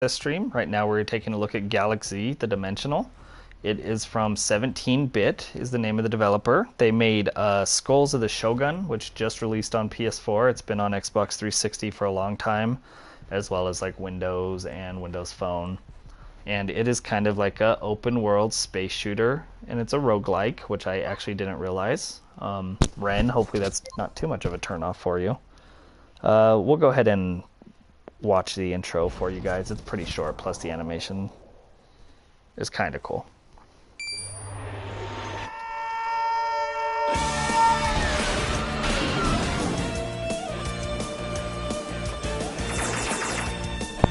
this stream. Right now we're taking a look at Galak-Z, the Dimensional. It is from 17-bit, is the name of the developer. They made Skulls of the Shogun, which just released on PS4. It's been on Xbox 360 for a long time, as well as like Windows and Windows Phone. And it is kind of like a open world space shooter, and it's a roguelike, which I actually didn't realize. Ren, hopefully that's not too much of a turnoff for you. We'll go ahead and watch the intro for you guys. It's pretty short, plus the animation is kind of cool.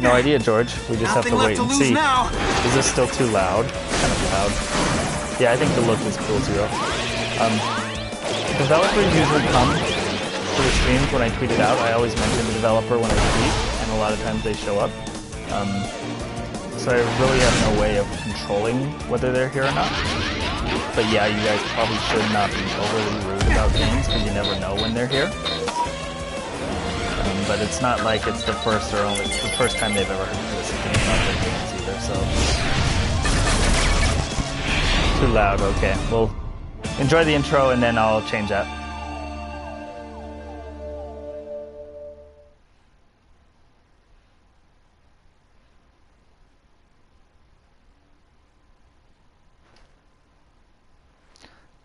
No idea, George. We just have to wait and see. Now. Is this still too loud? Kind of loud. Yeah, I think the look is cool, Zero. Developers usually come to the streams when I tweet it out. I always mention the developer when I tweet, and a lot of times they show up. So I really have no way of controlling whether they're here or not. But yeah, you guys probably should not be overly rude about games, because you never know when they're here. But it's not like it's the first or only the first time they've ever heard this game about their games either, so too loud. Okay, well, enjoy the intro and then I'll change that.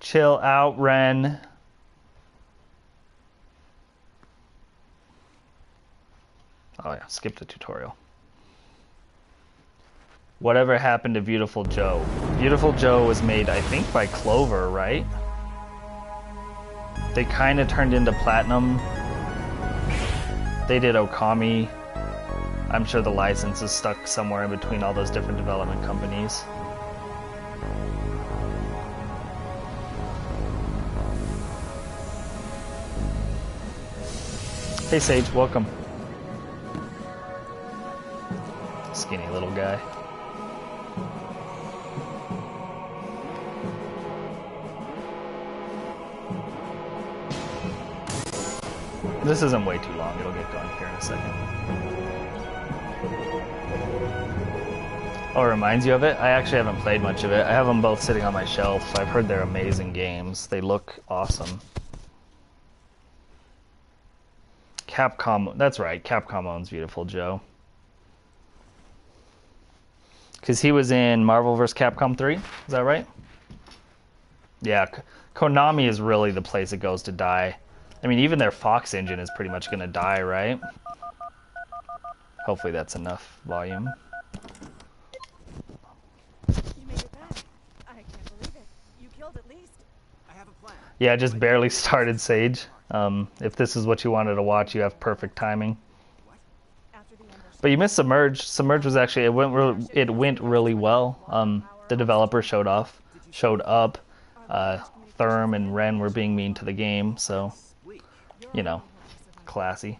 Chill out, Ren. Oh yeah, skip the tutorial. Whatever happened to Beautiful Joe? Beautiful Joe was made, I think, by Clover, right? They kind of turned into Platinum. They did Okami. I'm sure the license is stuck somewhere in between all those different development companies. Hey Sage, welcome. Skinny little guy. This isn't way too long. It'll get going here in a second. Oh, it reminds you of it? I actually haven't played much of it. I have them both sitting on my shelf. I've heard they're amazing games. They look awesome. Capcom, that's right. Capcom owns Beautiful Joe. Because he was in Marvel vs. Capcom 3, is that right? Yeah, Konami is really the place it goes to die. I mean, even their Fox engine is pretty much going to die, right? Hopefully that's enough volume. You made it back. I can't believe it. You killed at least. I have a plan. Yeah, just barely started, Sage. If this is what you wanted to watch, you have perfect timing. But you missed Submerge. Submerge was actually it went really well. The developer showed up. Therm and Ren were being mean to the game, so you know, classy.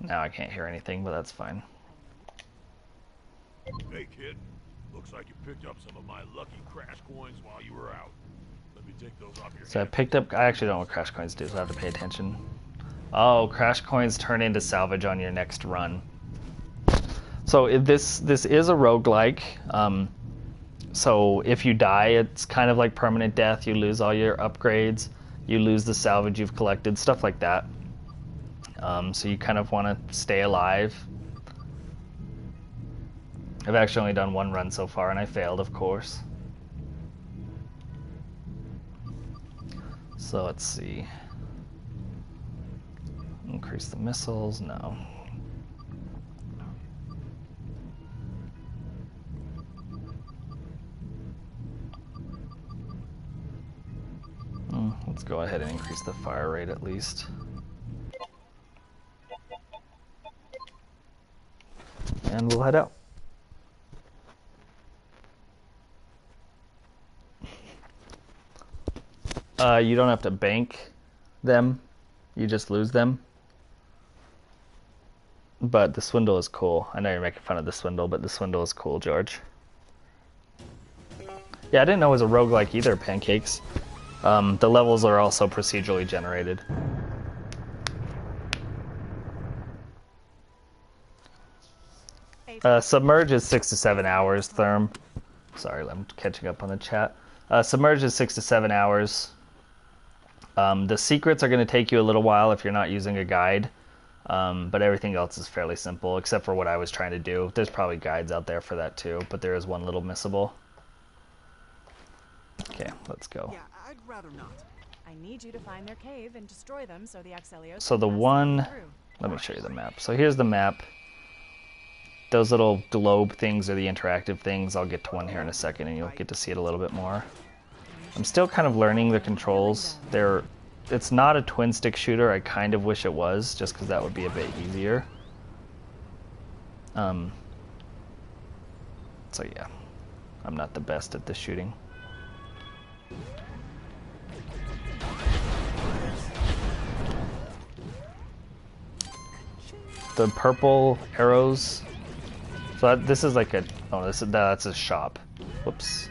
Now I can't hear anything, but that's fine. Hey kid, looks like you picked up some of my lucky crash coins while you were out. Let me take those off your So I picked up. I actually don't know what crash coins do, so I have to pay attention. Oh, crash coins turn into salvage on your next run. So this is a roguelike. So if you die, it's kind of like permanent death. You lose all your upgrades. You lose the salvage you've collected, stuff like that. So you kind of want to stay alive. I've actually only done one run so far, and I failed, of course. So let's see. Increase the missiles, no. Let's go ahead and increase the fire rate at least. And we'll head out. You don't have to bank them, you just lose them. But the swindle is cool. I know you're making fun of the swindle, but the swindle is cool, George. Yeah, I didn't know it was a roguelike either, Pancakes. The levels are also procedurally generated. Submerge is 6 to 7 hours, Therm. Sorry, I'm catching up on the chat. Submerge is 6 to 7 hours. The secrets are going to take you a little while if you're not using a guide, but everything else is fairly simple, except for what I was trying to do. There's probably guides out there for that too, but there is one little missable. Okay, let's go. Yeah, I'd rather not. I need you to find their cave and destroy them so the Axelios So the can pass one... through. Let me show you the map. So here's the map. Those little globe things are the interactive things. I'll get to one here in a second and you'll get to see it a little bit more. I'm still kind of learning the controls. It's not a twin stick shooter. I kind of wish it was, just because that would be a bit easier. So yeah, I'm not the best at this shooting. The purple arrows. So this is like a... Oh, that's a shop. Whoops.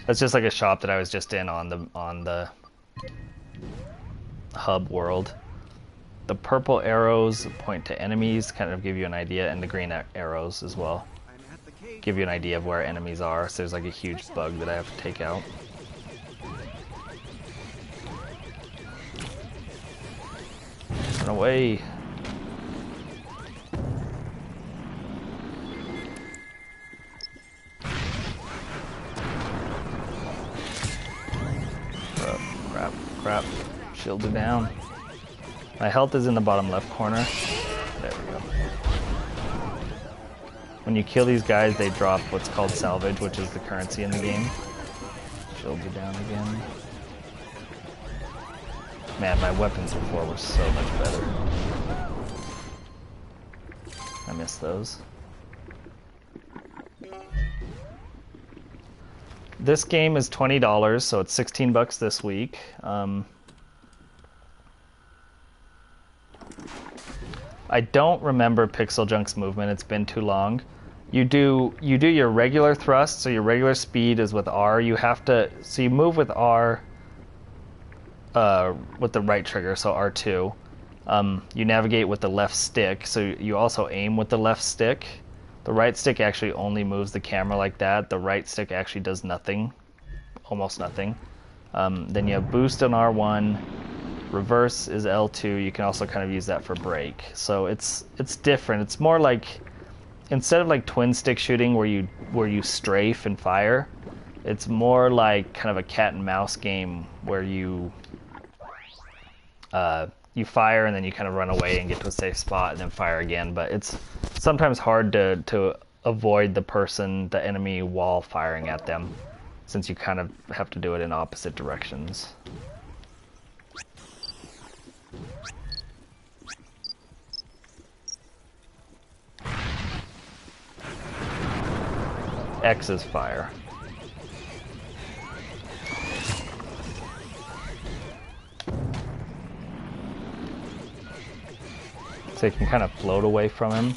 That's just like a shop that I was just in on the hub world. The purple arrows point to enemies, kind of give you an idea, and the green arrows as well give you an idea of where enemies are. So there's like a huge bug that I have to take out. Run away. Crap. Shields are down. My health is in the bottom left corner. There we go. When you kill these guys, they drop what's called salvage, which is the currency in the game. Shields are down again. Man, my weapons before were so much better. I miss those. This game is $20, so it's $16 this week. I don't remember Pixel Junk's movement. It's been too long. You do your regular thrust, so your regular speed is with R. You move with R with the right trigger, so R2. You navigate with the left stick, so you also aim with the left stick. The right stick actually only moves the camera like that. The right stick actually does nothing, almost nothing. Then you have boost on R1. Reverse is L2. You can also kind of use that for brake. So it's different. It's more like, instead of like twin stick shooting where you strafe and fire, it's more like kind of a cat and mouse game where you fire and then you kind of run away and get to a safe spot and then fire again. But it's sometimes hard to avoid the enemy while firing at them, since you kind of have to do it in opposite directions. X is fire. So you can kind of float away from him,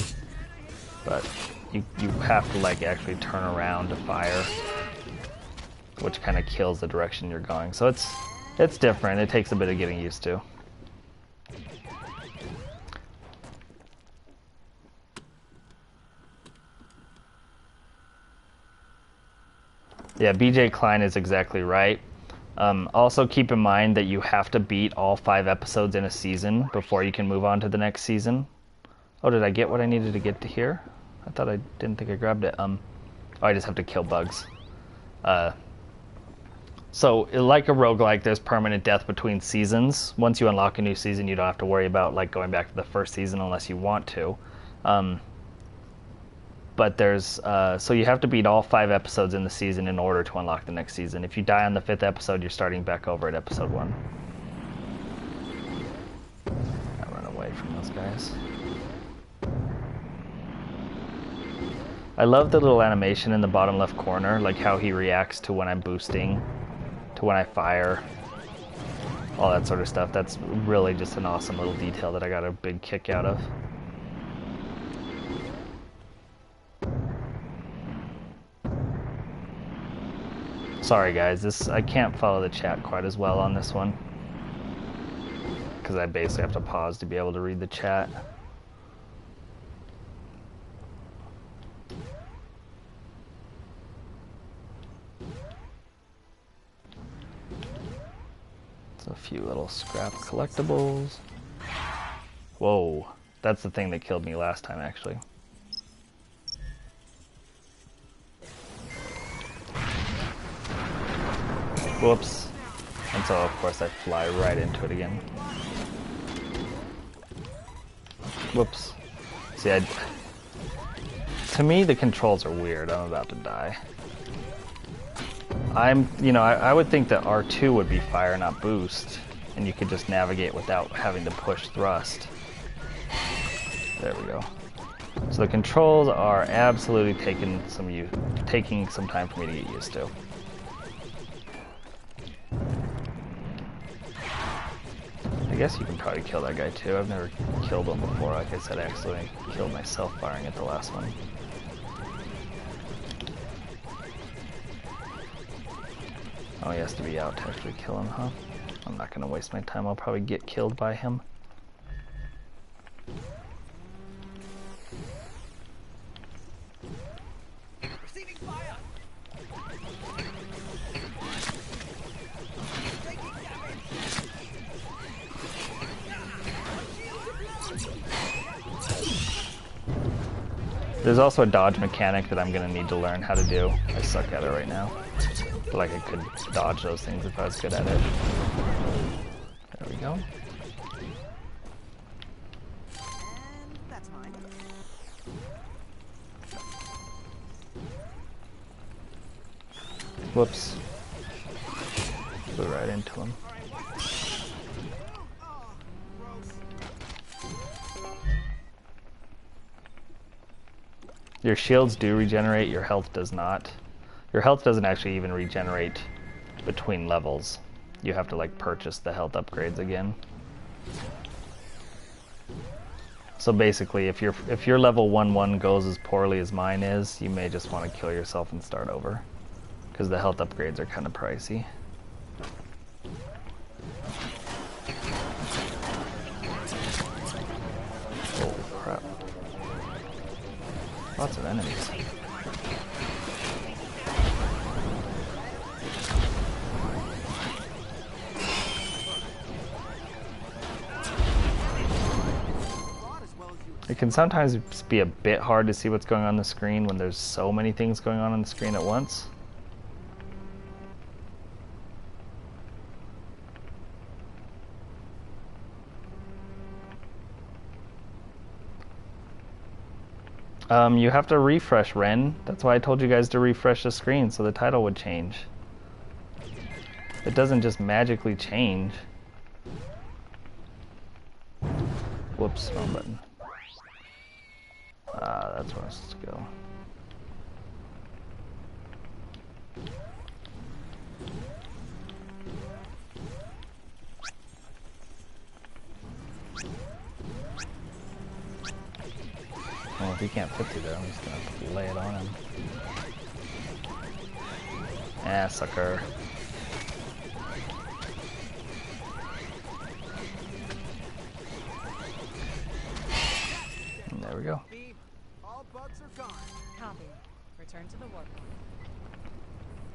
but you have to like actually turn around to fire, which kind of kills the direction you're going. So it's different. It takes a bit of getting used to. Yeah, BJ Klein is exactly right. Also keep in mind that you have to beat all 5 episodes in a season before you can move on to the next season. Oh, did I get what I needed to get to here? I thought I didn't think I grabbed it. Oh, I just have to kill bugs. So, like a roguelike, there's permanent death between seasons. Once you unlock a new season, you don't have to worry about like going back to the first season unless you want to. But there's so you have to beat all 5 episodes in the season in order to unlock the next season. If you die on the 5th episode, you're starting back over at episode 1. I run away from those guys. I love the little animation in the bottom left corner, like how he reacts to when I'm boosting, to when I fire, all that sort of stuff. That's really just an awesome little detail that I got a big kick out of. Sorry guys, I can't follow the chat quite as well on this one, because I basically have to pause to be able to read the chat. So a few little scrap collectibles. Whoa, that's the thing that killed me last time, actually. Whoops. And so, of course, I fly right into it again. Whoops. See, to me, the controls are weird. I'm about to die. I would think that R2 would be fire, not boost, and you could just navigate without having to push thrust. There we go. So the controls are absolutely taking some time for me to get used to. I guess you can probably kill that guy too. I've never killed him before. Like I said, I accidentally killed myself firing at the last one. Oh, he has to be out to actually kill him, huh? I'm not gonna waste my time. I'll probably get killed by him. Receiving fire. Taking damage. There's also a dodge mechanic that I'm gonna need to learn how to do. I suck at it right now. But like I could dodge those things if I was good at it. There we go. And that's mine. Whoops. Flew right into him. Your shields do regenerate, your health does not. Your health doesn't actually even regenerate between levels. You have to like purchase the health upgrades again. So basically, if your level 1-1 goes as poorly as mine is, you may just want to kill yourself and start over, because the health upgrades are kind of pricey. Oh crap. Lots of enemies. It can sometimes be a bit hard to see what's going on the screen when there's so many things going on the screen at once. You have to refresh, Ren. That's why I told you guys to refresh the screen so the title would change. It doesn't just magically change. Whoops, wrong button. Ah, that's where I was supposed to go. Well, if he can't fit through there, I'm just gonna lay it on him. Ah, sucker. And there we go. All bugs are gone. Copy. Return to the warp.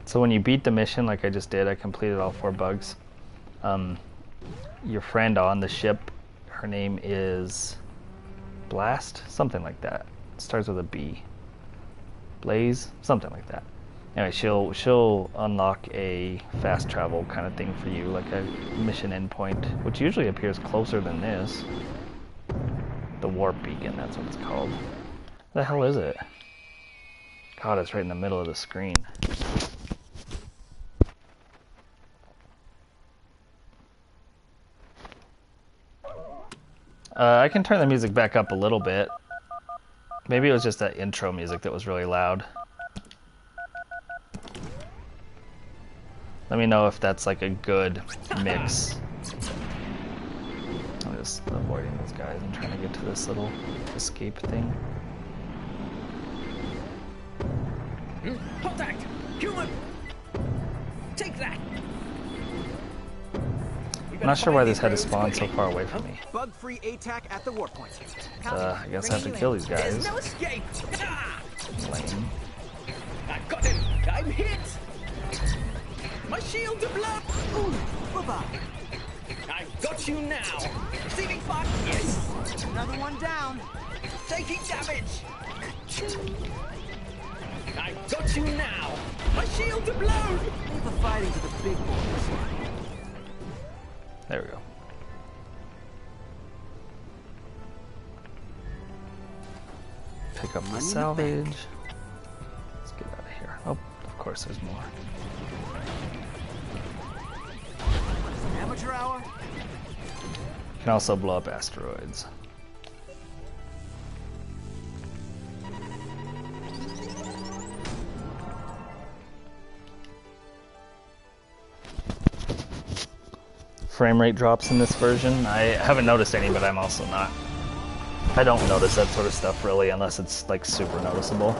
So when you beat the mission, like I just did, I completed all 4 bugs. Your friend on the ship, her name is Blast, something like that. It starts with a B. Blaze, something like that. Anyway, she'll unlock a fast travel kind of thing for you, like a mission endpoint, which usually appears closer than this. The warp beacon, that's what it's called. The hell is it? God, it's right in the middle of the screen. I can turn the music back up a little bit. Maybe it was just that intro music that was really loud. Let me know if that's like a good mix. I'm just avoiding those guys and trying to get to this little escape thing. Contact! Human! Take that! I'm not sure why this had to spawn so far away from me. Bug-free ATAC at the warp point. I guess I have to kill these There's guys. no escape! Ah! Lame. I got him! I'm hit! My shields are blown! Ooh, bye-bye. I've got you now. Receiving fire. Yes. Another one down. Taking damage. I've got you now. My shields are blown. Leave the fighting to the big boys. There we go. Pick up the Money in the salvage. bank. Let's get out of here. Oh, of course there's more. Amateur hour. You can also blow up asteroids. Frame rate drops in this version. I haven't noticed any, but I'm also not. I don't notice that sort of stuff really unless it's like super noticeable.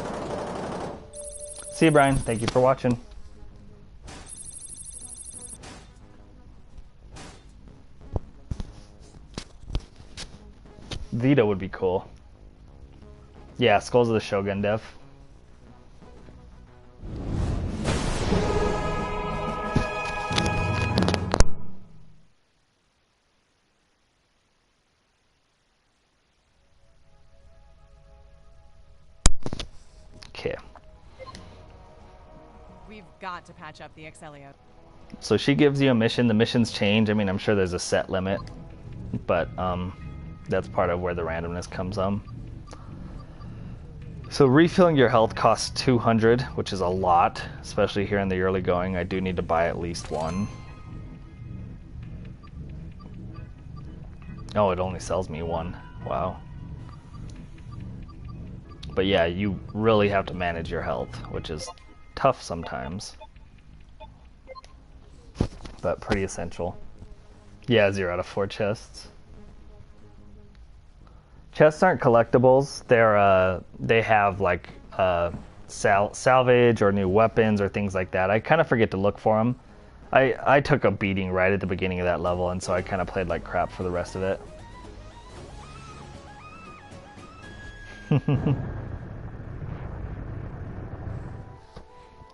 See you, Brian. Thank you for watching. Vita would be cool. Yeah, Skulls of the Shogun dev. Okay. We've got to patch up the Excelio. So she gives you a mission. The missions change. I mean, I'm sure there's a set limit, but that's part of where the randomness comes. So refilling your health costs 200, which is a lot, especially here in the early going. I do need to buy at least one. Oh, it only sells me one. Wow. But yeah, you really have to manage your health, which is tough sometimes. But pretty essential. Yeah, 0 out of 4 chests. Chests aren't collectibles. They have like salvage or new weapons or things like that. I kind of forget to look for them. I took a beating right at the beginning of that level, and so I kind of played like crap for the rest of it.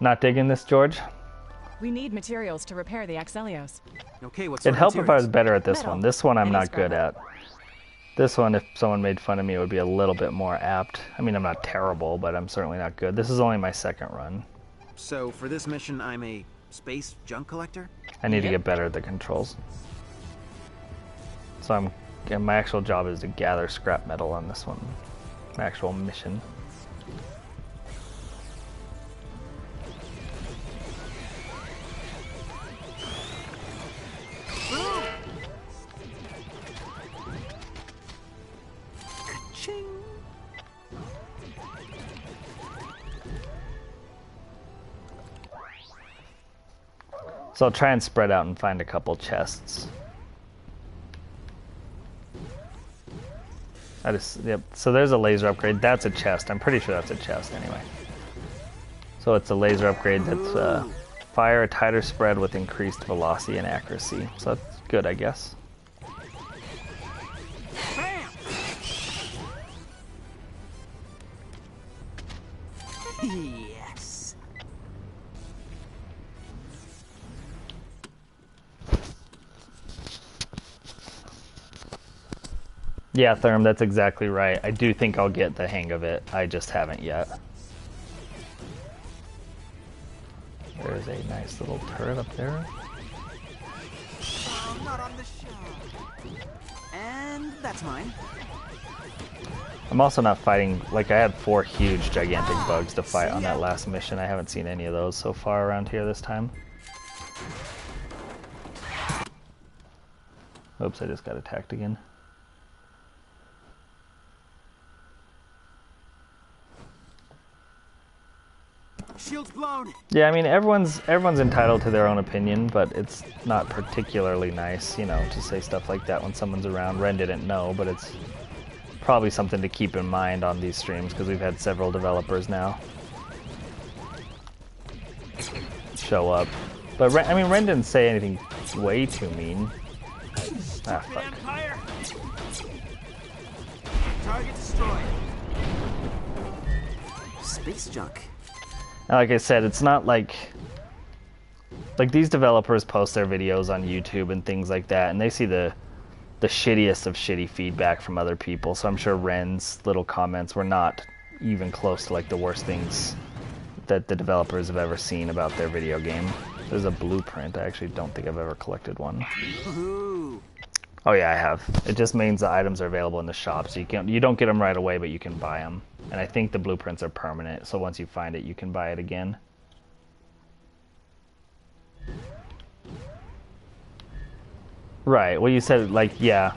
Not digging this, George? We need materials to repair the Excelios. Okay, what's It'd help if I was materials? better at this Metal. one. This one I'm Any not scrap good metal. at. This one, if someone made fun of me, it would be a little bit more apt. I mean, I'm not terrible, but I'm certainly not good. This is only my second run. So for this mission, I'm a space junk collector. I need to Yep. get better at the controls. So my actual job is to gather scrap metal on this one. My actual mission. Ching. So I'll try and spread out and find a couple chests. Yep. So there's a laser upgrade. That's a chest. I'm pretty sure that's a chest anyway. So it's a laser upgrade that's fire a tighter spread with increased velocity and accuracy. So that's good, I guess. Bam! Yes. Yeah, Therm, that's exactly right. I do think I'll get the hang of it. I just haven't yet. There's a nice little turret up there. Oh, not on the show. And that's mine. I'm also not fighting, like I had 4 huge gigantic bugs to fight on that last mission. I haven't seen any of those so far around here this time. Oops, I just got attacked again. Shield's blown. Yeah, I mean everyone's entitled to their own opinion, but it's not particularly nice, you know, to say stuff like that when someone's around. Ren didn't know, but it's probably something to keep in mind on these streams because we've had several developers now show up. But Ren didn't say anything way too mean. Ah, fuck. Empire. Target destroyed. Space junk. And like I said, it's not like Like, these developers post their videos on YouTube and things like that, and they see the shittiest of shitty feedback from other people. So I'm sure Ren's little comments were not even close to like the worst things that the developers have ever seen about their video game. There's a blueprint. I actually don't think I've ever collected one. Ooh. Oh yeah, I have. It just means the items are available in the shop, so you don't get them right away, but you can buy them. And I think the blueprints are permanent, so once you find it, you can buy it again. Right. Well, you said like, yeah.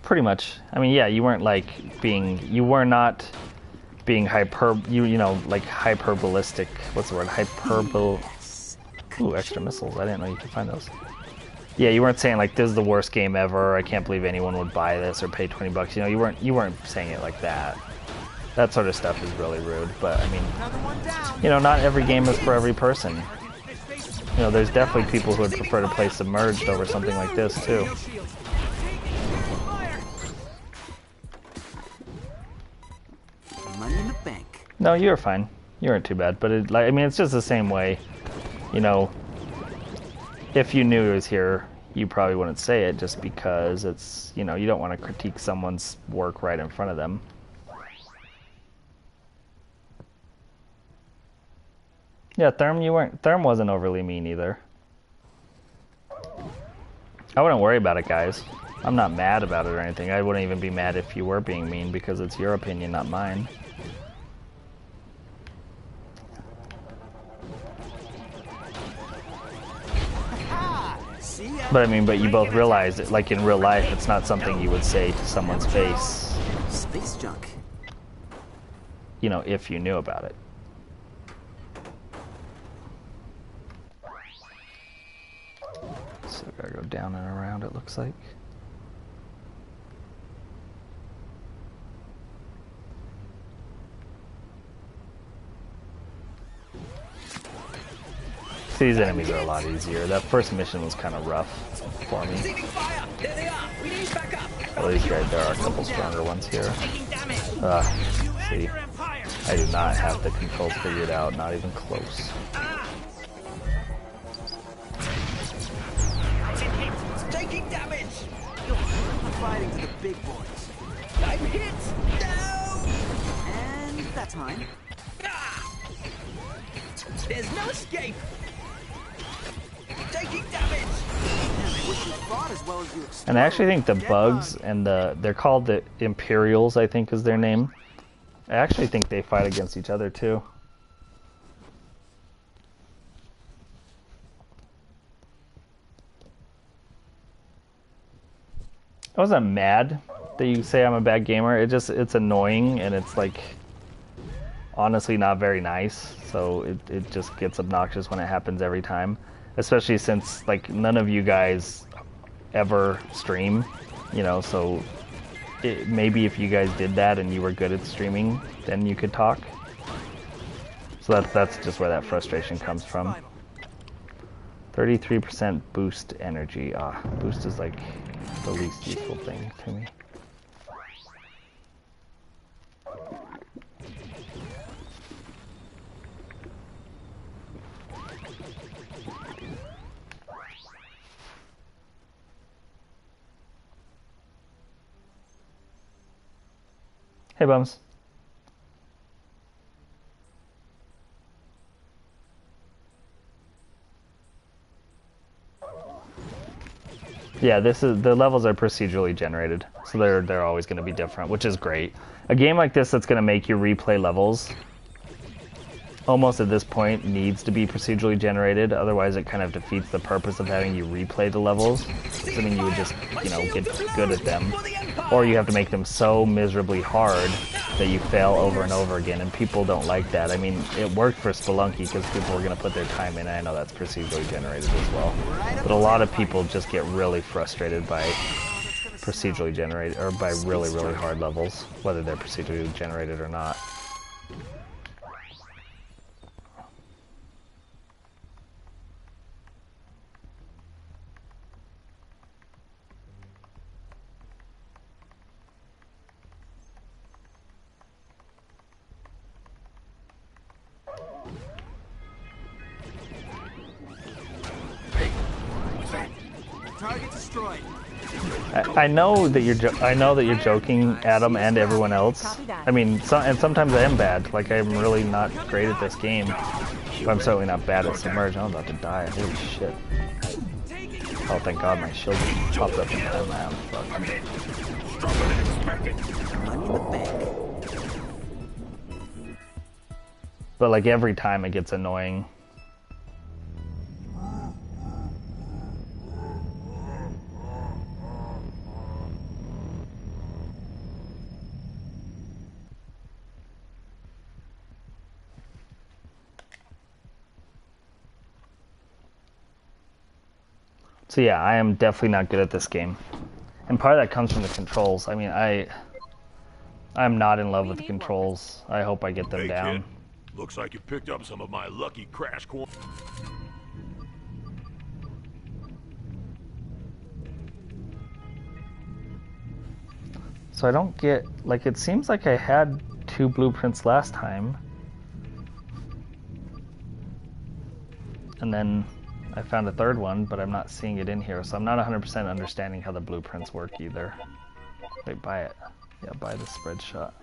Pretty much. I mean, yeah, you weren't like you were not being you know, like hyperbolistic. What's the word? Ooh, extra missiles. I didn't know you could find those. Yeah, you weren't saying like this is the worst game ever. I can't believe anyone would buy this or pay $20. You know, you weren't saying it like that. That sort of stuff is really rude. But I mean, you know, not every game is for every person. You know, there's definitely people who would prefer to play Submerged over something like this too. Money in the bank. No, you were fine. You weren't too bad. But it, like, I mean, it's just the same way. You know, if you knew it was here, you probably wouldn't say it just because it's, you know, you don't want to critique someone's work right in front of them. Yeah, Therm wasn't overly mean either. I wouldn't worry about it, guys. I'm not mad about it or anything. I wouldn't even be mad if you were being mean because it's your opinion, not mine. But I mean, but you both realize that, like in real life, it's not something you would say to someone's face. Space junk. You know, if you knew about it. So I gotta go down and around, it looks like. See, these enemies are a lot easier. That first mission was kind of rough for me. At least right there are a couple stronger ones here. See, I do not have the controls figured out, not even close. Taking damage. Fighting to the big boys. I'm hit. No. And that's mine. There's no escape. Taking damage. I wish you fought as well as you And I actually think the bugs and they're called the Imperials, I think is their name. I actually think they fight against each other too. I wasn't mad that you say I'm a bad gamer. It's annoying and it's like honestly not very nice. So it just gets obnoxious when it happens every time. Especially since like none of you guys ever stream, you know, so maybe if you guys did that and you were good at streaming, then you could talk. So that's just where that frustration comes from. 33% boost energy. Boost is like the least useful thing to me. Hey, Bums. Yeah, the levels are procedurally generated, so they're always going to be different, which is great. A game like this that's going to make you replay levels almost at this point needs to be procedurally generated, otherwise it kind of defeats the purpose of having you replay the levels. I mean, you would just, you know, get good at them, or you have to make them so miserably hard that you fail over and over again, and people don't like that. I mean, it worked for Spelunky because people were going to put their time in, and I know that's procedurally generated as well. But a lot of people just get really frustrated by procedurally generated, or by really, really hard levels, whether they're procedurally generated or not. destroyed. I know that I know that you're joking, Adam, and everyone else. Copy that. I mean, and sometimes I am bad. Like, I'm really not great at this game. But I'm certainly not bad at Submerge. I'm about to die. Holy shit. Oh, thank God my shield popped up in time, man. Fuck. Money in the bank. But, like, every time it gets annoying. So yeah, I am definitely not good at this game. And part of that comes from the controls. I mean, I'm not in love with the controls. I hope I get them Hey, down. kid. Looks like you picked up some of my lucky crash coins. So I don't get, like, it seems like I had 2 blueprints last time. And then I found a 3rd one, but I'm not seeing it in here. So I'm not 100% understanding how the blueprints work either. Wait, buy it. Yeah, buy the spread shot.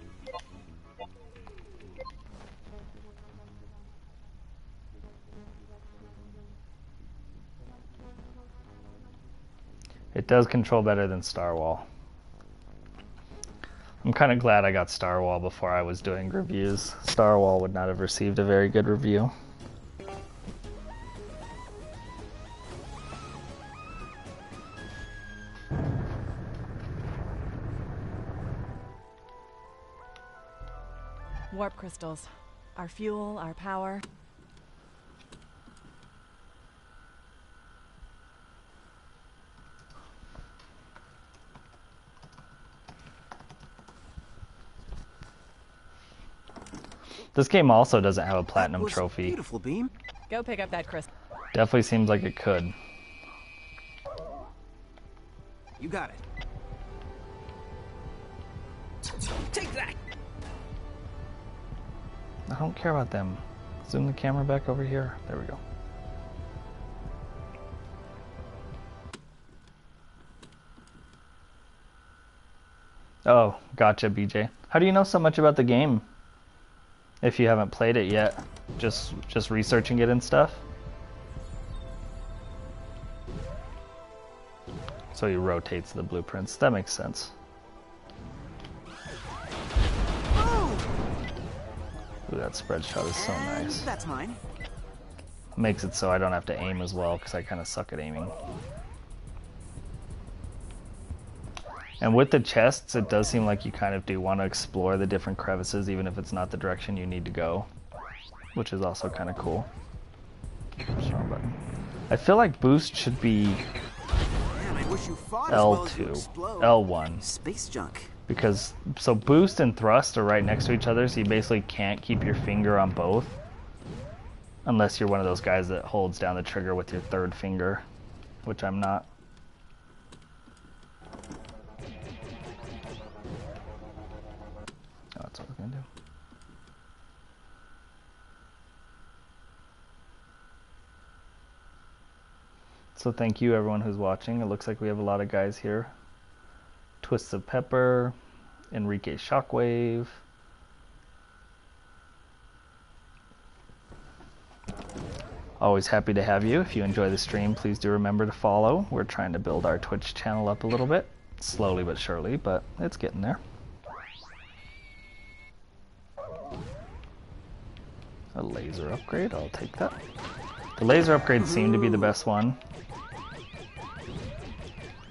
It does control better than Starwall. I'm kind of glad I got Starwall before I was doing reviews. Starwall would not have received a very good review. Warp crystals. Our fuel, our power. This game also doesn't have a platinum That was trophy. Beautiful, Beam. Go pick up that crystal. Definitely seems like it could. You got it. Take that! I don't care about them. Zoom the camera back over here. There we go. Oh, gotcha, BJ. How do you know so much about the game? If you haven't played it yet, just researching it and stuff. So he rotates the blueprints. That makes sense. Ooh, that spread shot is so And nice. that's mine. Makes it so I don't have to aim as well, because I kind of suck at aiming. And with the chests, it does seem like you kind of do want to explore the different crevices, even if it's not the direction you need to go, which is also kind of cool. Strong button. I feel like boost should be Man, I wish you fought as well as you L2, explode. L1, Space junk. because so boost and thrust are right next to each other, so you basically can't keep your finger on both, unless you're one of those guys that holds down the trigger with your 3rd finger, which I'm not. Oh, that's what I was gonna do. So thank you everyone who's watching. It looks like we have a lot of guys here. Twists of Pepper, Enrique Shockwave. Always happy to have you. If you enjoy the stream, please do remember to follow. We're trying to build our Twitch channel up a little bit. Slowly but surely, but it's getting there. A laser upgrade, I'll take that. The laser upgrades seem to be the best one,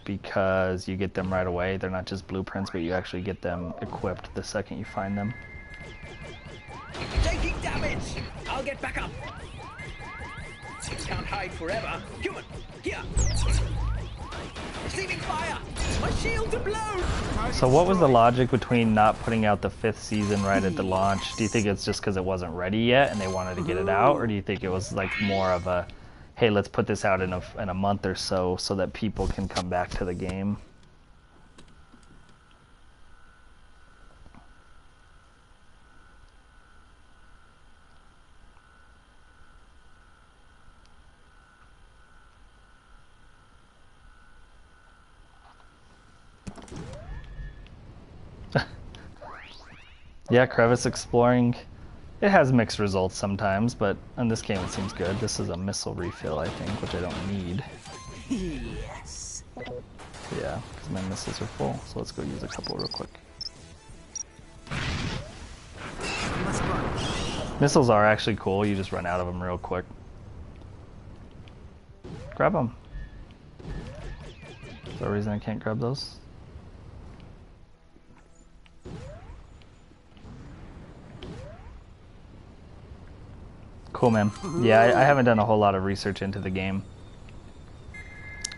because you get them right away. They're not just blueprints, but you actually get them equipped the second you find them. Taking damage! I'll get back up! Can't hide forever. Human, here! Receiving fire! My shields are blown! So what was the logic between not putting out the 5th season right at the launch? Do you think it's just because it wasn't ready yet and they wanted to get it out? Or do you think it was like more of a, hey, let's put this out in a month or so that people can come back to the game? Yeah, crevice exploring. It has mixed results sometimes, but in this game it seems good. This is a missile refill, I think, which I don't need. Yes. Yeah, because my missiles are full. So let's go use a couple real quick. Let's run. Missiles are actually cool. You just run out of them real quick. Grab them. Is there a reason I can't grab those? Cool, man. Yeah, I haven't done a whole lot of research into the game.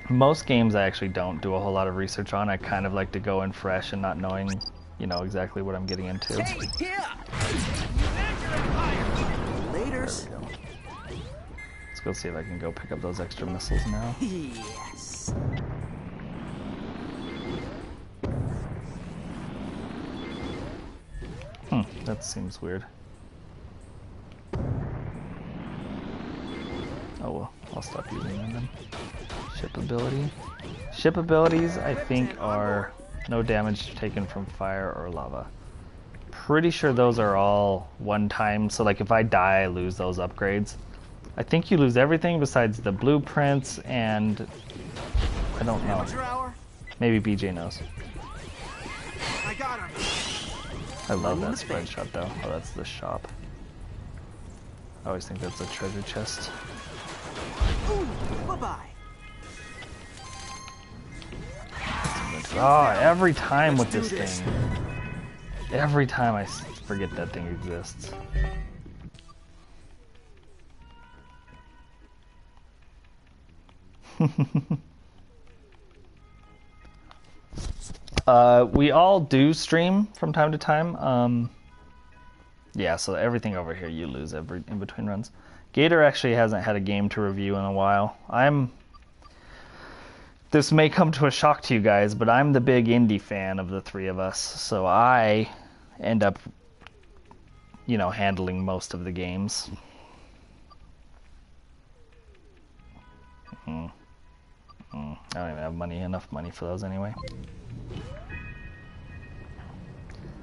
Most games I actually don't do a whole lot of research on. I kind of like to go in fresh and not knowing, you know, exactly what I'm getting into. Hey, here! Laters. Let's go see if I can go pick up those extra missiles now. Yes. That seems weird. Oh well, I'll stop using them then. Ship ability. Ship abilities, I think, are no damage taken from fire or lava. Pretty sure those are all one time, so like if I die, I lose those upgrades. I think you lose everything besides the blueprints and I don't know. Amateur hour. Maybe BJ knows. I got him. I love that spread shot though. Oh, that's the shop. I always think that's a treasure chest. Ooh, bye-bye. Oh, every time with this thing. Every time I forget that thing exists. We all do stream from time to time. Yeah, so everything over here you lose every in between runs. Gator actually hasn't had a game to review in a while. This may come to a shock to you guys, but I'm the big indie fan of the three of us, so I end up, you know, handling most of the games. I don't even have enough money for those anyway.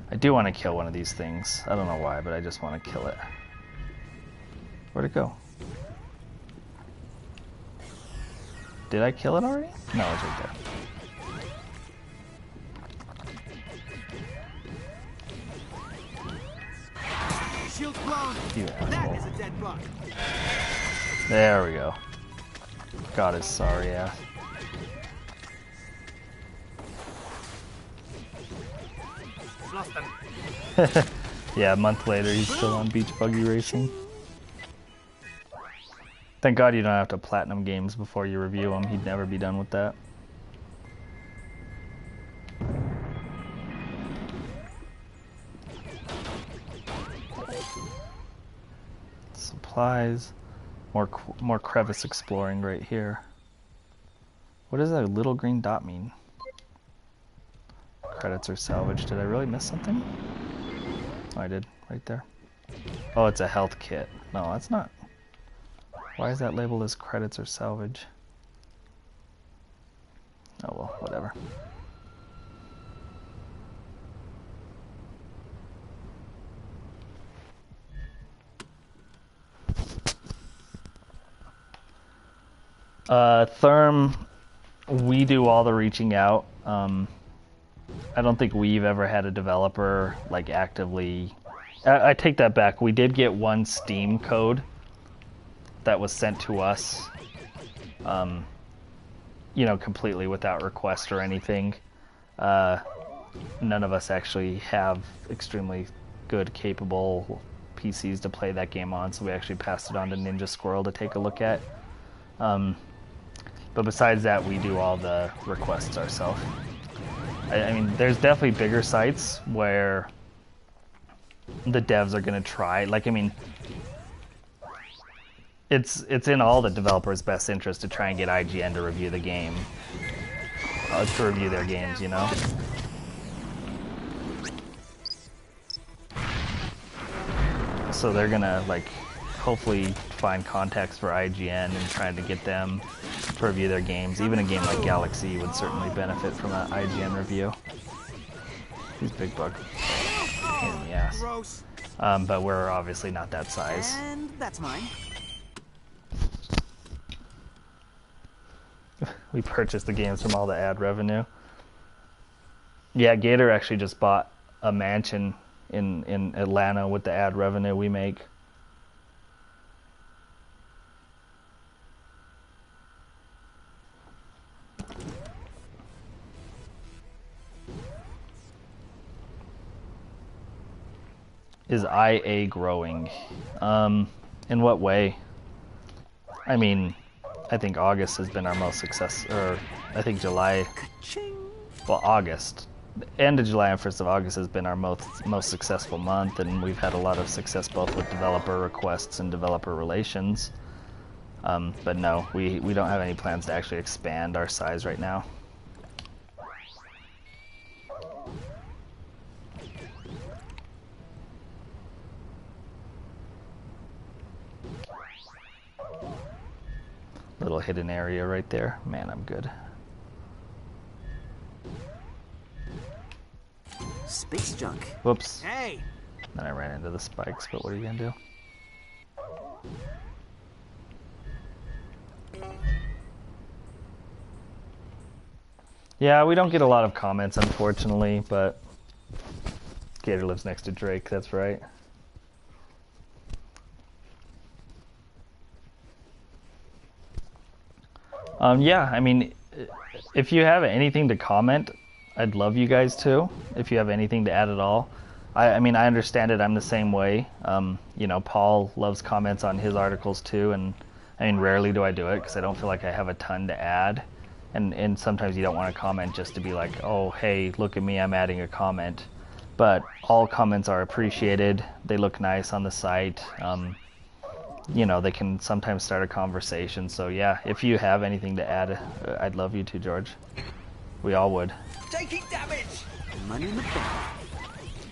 I do want to kill one of these things. I don't know why, but I just want to kill it. Where'd it go? Did I kill it already? No, it's right there. Shield blown. You That asshole. is a dead bug. There we go. God is sorry ass. Lost them. Yeah, a month later he's still on beach buggy racing. Thank God you don't have to platinum games before you review them. He'd never be done with that. Supplies. More crevice exploring right here. What does that little green dot mean? Credits are salvaged. Did I really miss something? Oh, I did. Right there. Oh, it's a health kit. No, that's not. Why is that labeled as credits or salvage? Oh well, whatever. Therm, we do all the reaching out. I don't think we've ever had a developer like actively. I take that back. We did get one Steam code that was sent to us, you know, completely without request or anything. None of us actually have extremely good, capable PCs to play that game on, so we actually passed it on to Ninja Squirrel to take a look at. But besides that, we do all the requests ourselves. I mean, there's definitely bigger sites where the devs are going to try. Like, I mean, it's in all the developers' best interest to try and get IGN to review the game, to review their games, you know? So they're gonna, like, hopefully find contacts for IGN and trying to get them to review their games. Even a game like Galak-Z would certainly benefit from an IGN review. He's big bug. pain in the ass. Gross. But we're obviously not that size. And that's mine. We purchased the games from all the ad revenue. Yeah, Gator actually just bought a mansion in Atlanta with the ad revenue we make. Is IA growing? In what way? I mean, I think August has been our most or I think July, well, August. The end of July and 1st of August has been our most successful month, and we've had a lot of success both with developer requests and developer relations. But no, we don't have any plans to actually expand our size right now. Little hidden area right there. Man, I'm good. Space junk. Whoops. Hey. Then I ran into the spikes, but what are you gonna do? Yeah, we don't get a lot of comments, unfortunately, but Gator lives next to Drake, that's right. Yeah, I mean, if you have anything to comment, I'd love you guys to. If you have anything to add at all. I mean, I understand it. I'm the same way. You know, Paul loves comments on his articles too, and I mean, rarely do I do it because I don't feel like I have a ton to add. And sometimes you don't want to comment just to be like, oh, hey, look at me, I'm adding a comment. But all comments are appreciated. They look nice on the site. You know, they can sometimes start a conversation. So yeah, if you have anything to add, I'd love you to, George. We all would. Taking damage. Money in the bank.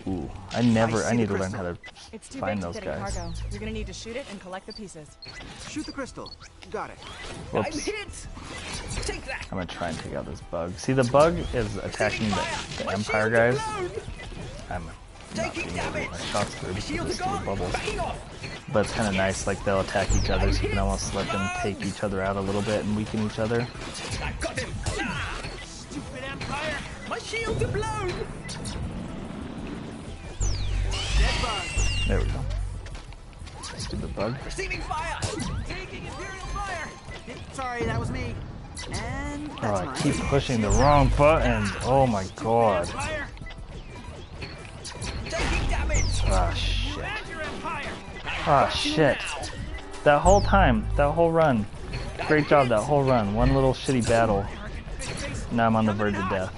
Ooh, I need to learn how to It's too find big to those fit in guys. cargo. You're gonna need to shoot it and collect the pieces. Shoot the crystal. Got it. I'm Whoops. hit. Take that. I'm gonna try and take out this bug. See, the bug is attacking the Empire guys. I'm not being able to get my shots through because of the stupid bubbles. Backing off. But it's kind of nice, like they'll attack each other, so you can almost let them take each other out a little bit and weaken each other. I got him. Ah. Stupid Empire. My shields are blown. Dead bug. There we go. Stupid bug. Receiving fire. Taking Imperial fire. Sorry, that was me. And Oh, that's I mine. keep pushing the wrong button. Oh my god. Fire. Taking damage. Ah, shit. And your Empire. Ah, shit. That whole time, that whole run. Great job, that whole run. One little shitty battle. Now I'm on the verge of death.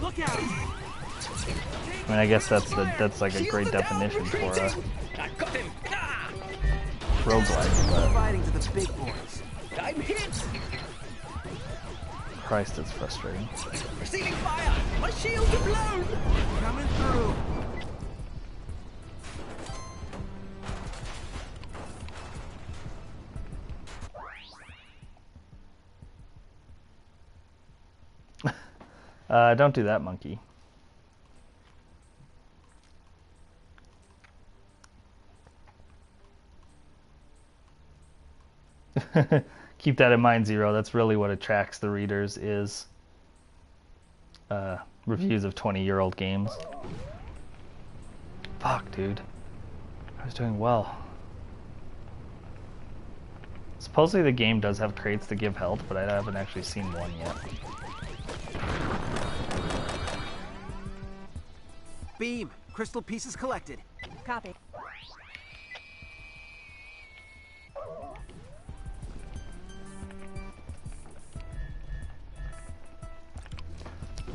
Look out. I mean, I guess that's like a great definition for a I got him. Ah. roguelike, but Fighting to the big boys. I'm hit. Christ, it's frustrating. Receiving fire. My shields are blown. Coming through. Don't do that, monkey. Keep that in mind, Zero. That's really what attracts the readers is reviews of 20-year-old games. Fuck, dude. I was doing well. Supposedly the game does have crates that give health, but I haven't actually seen one yet. Beam. Crystal pieces collected. Copy.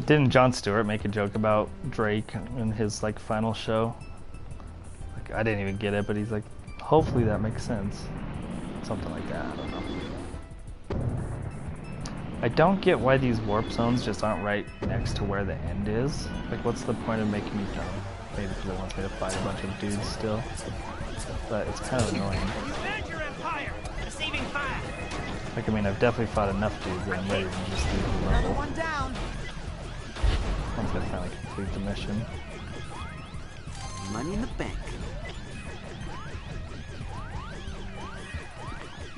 Didn't Jon Stewart make a joke about Drake in his like final show? Like, I didn't even get it, but he's like, hopefully that makes sense. Something like that, I don't know. I don't get why these warp zones just aren't right next to where the end is. Like, what's the point of making me come? Maybe because it wants me to fight a bunch of dudes still. But it's kind of annoying. And your Empire. Receiving fire. Like, I mean, I've definitely fought enough dudes that I'm ready to just leave the Another level. one down. Once I finally complete the mission. Money in the bank.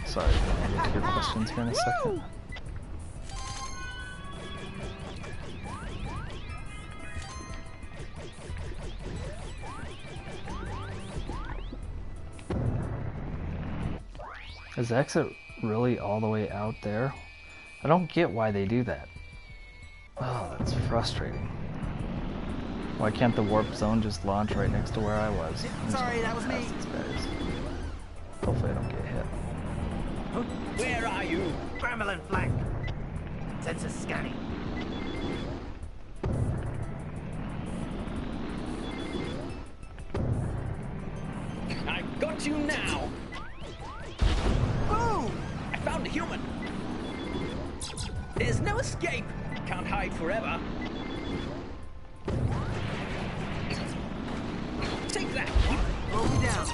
Sorry, I'll get to your questions here in a second. Is the exit really all the way out there? I don't get why they do that. Oh, that's frustrating. Why can't the warp zone just launch right next to where I was? Sorry, that was me. These guys. Hopefully I don't get hit. Where are you? Gremlin flank. Sensor scanning. I've got you now. Boom! I found a human. There's no escape. Can't hide forever. Take that. Roll me down.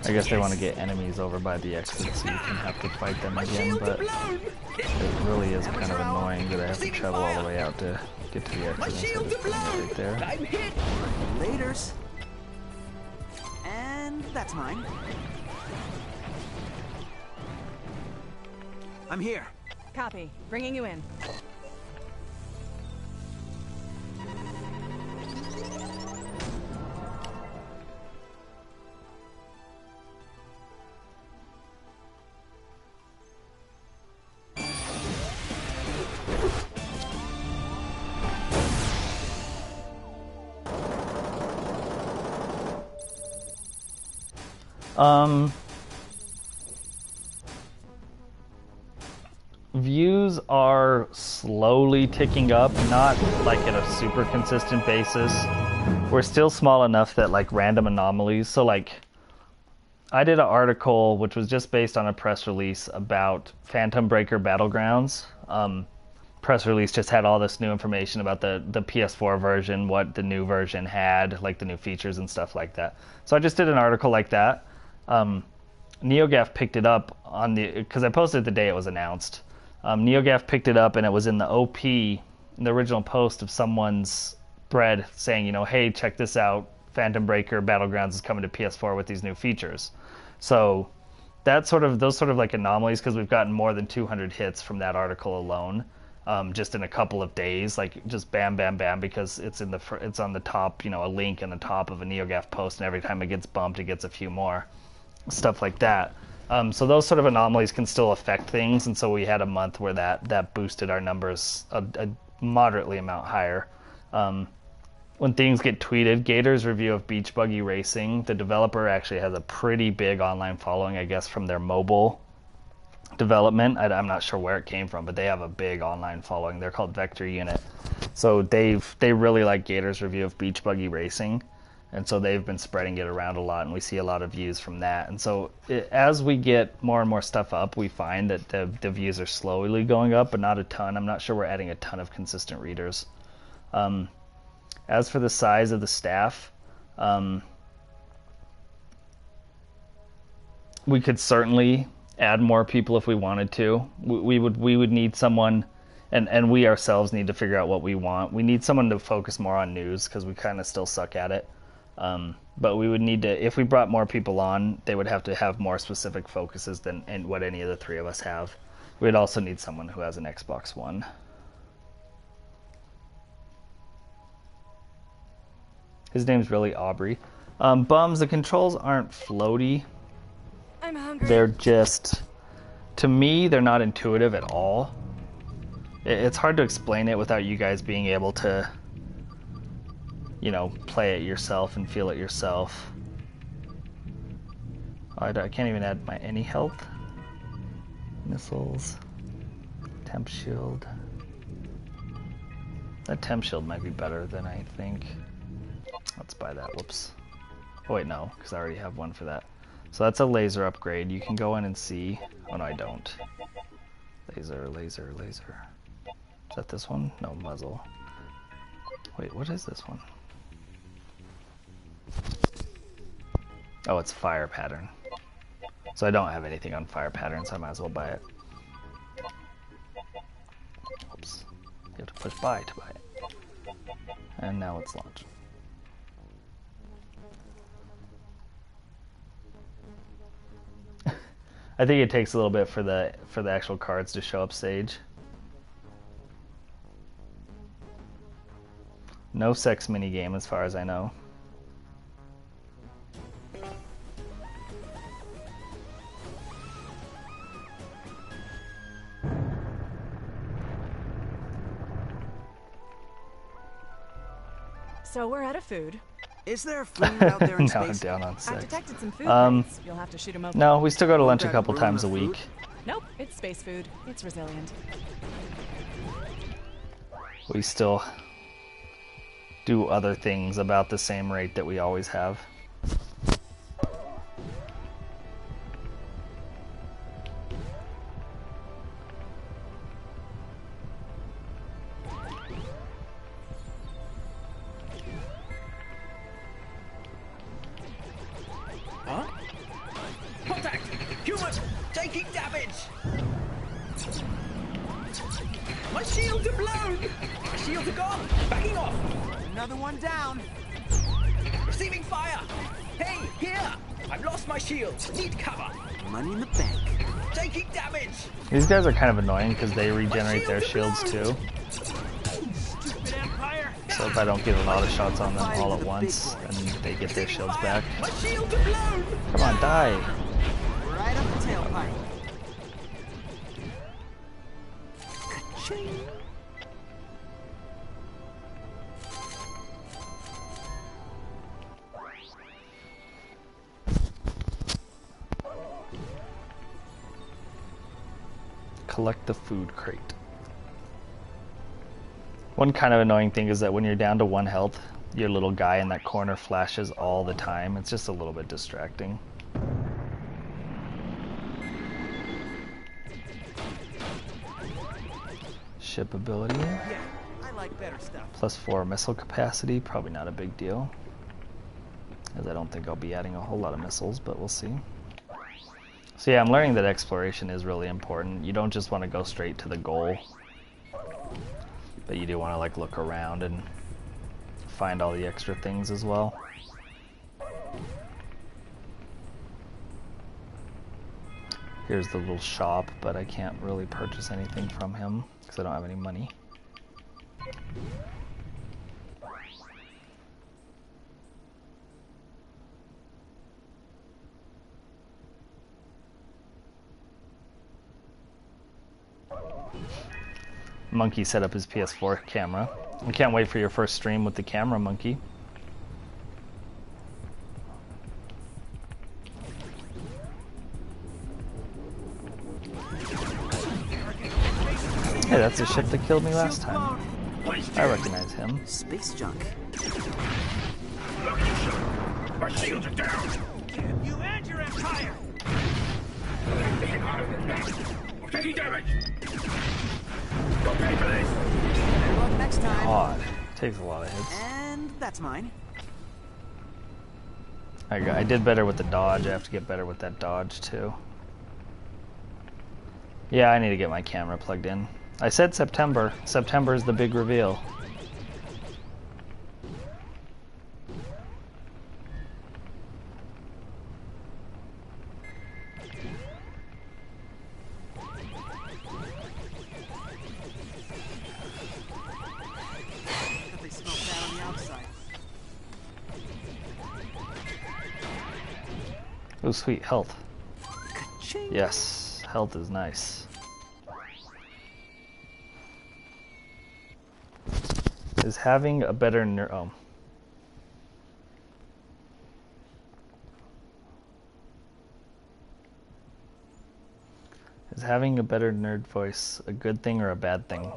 I guess they want to get enemies over by the exit so you can have to fight them My again, shields are but blown. it really is kind of annoying that I have to travel all the way out to get to the exit My instead of shields are just doing it blown. right there. I'm hit. Laters. And that's mine. I'm here. Copy. Bringing you in. Views are slowly ticking up, not like at a super consistent basis. We're still small enough that like random anomalies, so like I did an article which was just based on a press release about Phantom Breaker Battlegrounds. Press release just had all this new information about the PS4 version, what the new version had, like the new features and stuff like that. So I just did an article like that. NeoGAF picked it up on because I posted it the day it was announced. NeoGAF picked it up and it was in the OP, in the original post of someone's thread saying, you know, hey, check this out. Phantom Breaker Battlegrounds is coming to PS4 with these new features. So those sort of like anomalies, because we've gotten more than 200 hits from that article alone, just in a couple of days, like just bam, bam, bam, because it's on the top, you know, a link in the top of a NeoGAF post, and every time it gets bumped, it gets a few more, stuff like that. So those sort of anomalies can still affect things, and so we had a month where that boosted our numbers a moderately amount higher. When things get tweeted, Gator's review of Beach Buggy Racing, the developer actually has a pretty big online following, I guess, from their mobile development. I'm not sure where it came from, but they have a big online following. They're called Vector Unit. So they really like Gator's review of Beach Buggy Racing, and so they've been spreading it around a lot, and we see a lot of views from that. And so as we get more and more stuff up, we find that the views are slowly going up, but not a ton. I'm not sure we're adding a ton of consistent readers. As for the size of the staff, we could certainly add more people if we wanted to. We would need someone, and we ourselves need to figure out what we want. We need someone to focus more on news because we kind of still suck at it. But we would need to, if we brought more people on, they would have to have more specific focuses than what any of the three of us have. We'd also need someone who has an Xbox One. His name's really Aubrey. Bums, the controls aren't floaty. I'm hungry. They're just, to me, they're not intuitive at all. It's hard to explain it without you guys being able to, you know, play it yourself and feel it yourself. I can't even add any health. Missiles. Temp shield. That temp shield might be better than I think. Let's buy that. Whoops. Oh wait, no, because I already have one for that. So that's a laser upgrade. You can go in and see. Oh no, I don't. Laser. Is that this one? No, muzzle. Wait, what is this one? Oh, it's fire pattern. So I don't have anything on fire pattern, so I might as well buy it. Oops. You have to push buy to buy it. And now it's launched. I think it takes a little bit for the actual cards to show up stage. No sex minigame as far as I know. So we're out of food. Is there food out there in Now I'm space? down on I've sex. detected some food Um, crates. You'll have to shoot them open. No, we still go to lunch a that couple ruin times the a week. food? Nope, it's space food. It's resilient. We still do other things about the same rate that we always have. Huh? Contact! Human! Taking damage! My shields are blown! My shields are gone! Backing off! Another one down. Receiving fire! Hey, here! I've lost my shields. Need cover. Money in the bank. Taking damage! These guys are kind of annoying because they regenerate their shields too. Stupid Empire! So if I don't get a lot of shots on them all at once, then they get their shields back. My shields are blown! Come on, die! Right up the tailpipe. Ka-ching. Collect the food crate. One kind of annoying thing is that when you're down to 1 health, your little guy in that corner flashes all the time. It's just a little bit distracting. Ship ability. Yeah, I like better stuff. +4 missile capacity. Probably not a big deal, as I don't think I'll be adding a whole lot of missiles, but we'll see. So yeah, I'm learning that exploration is really important. You don't just want to go straight to the goal, but you do want to like look around and find all the extra things as well. Here's the little shop, but I can't really purchase anything from him because I don't have any money. Monkey set up his PS4 camera. I can't wait for your first stream with the camera, Monkey. Hey, that's the ship that killed me last time. I recognize him. Space junk. My shields are down! You and your Empire! I'm taking damage! Don't pay for this! Better luck next time. God, takes a lot of hits. And that's mine. I did better with the dodge. I have to get better with that dodge too. Yeah, I need to get my camera plugged in. I said September. September is the big reveal. But they smell bad on the outside. Oh, sweet, health. Ka-ching. Yes, health is nice. Is having a better Is having a better nerd voice a good thing or a bad thing?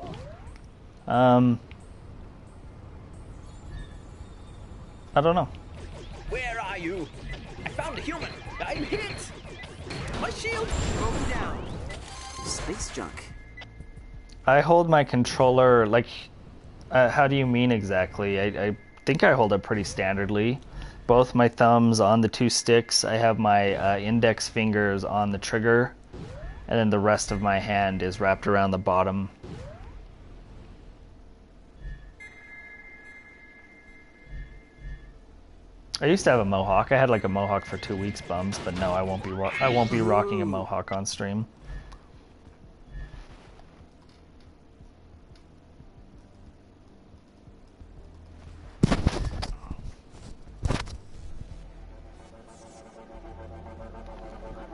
I don't know. Where are you? I found a human. I'm hit. My shield. Broken down. Space junk. I hold my controller like, how do you mean exactly? I think I hold it pretty standardly. Both my thumbs on the 2 sticks. I have my index fingers on the trigger, and then the rest of my hand is wrapped around the bottom. I used to have a mohawk. I had like a mohawk for 2 weeks, bums. But no, I won't be rocking a mohawk on stream.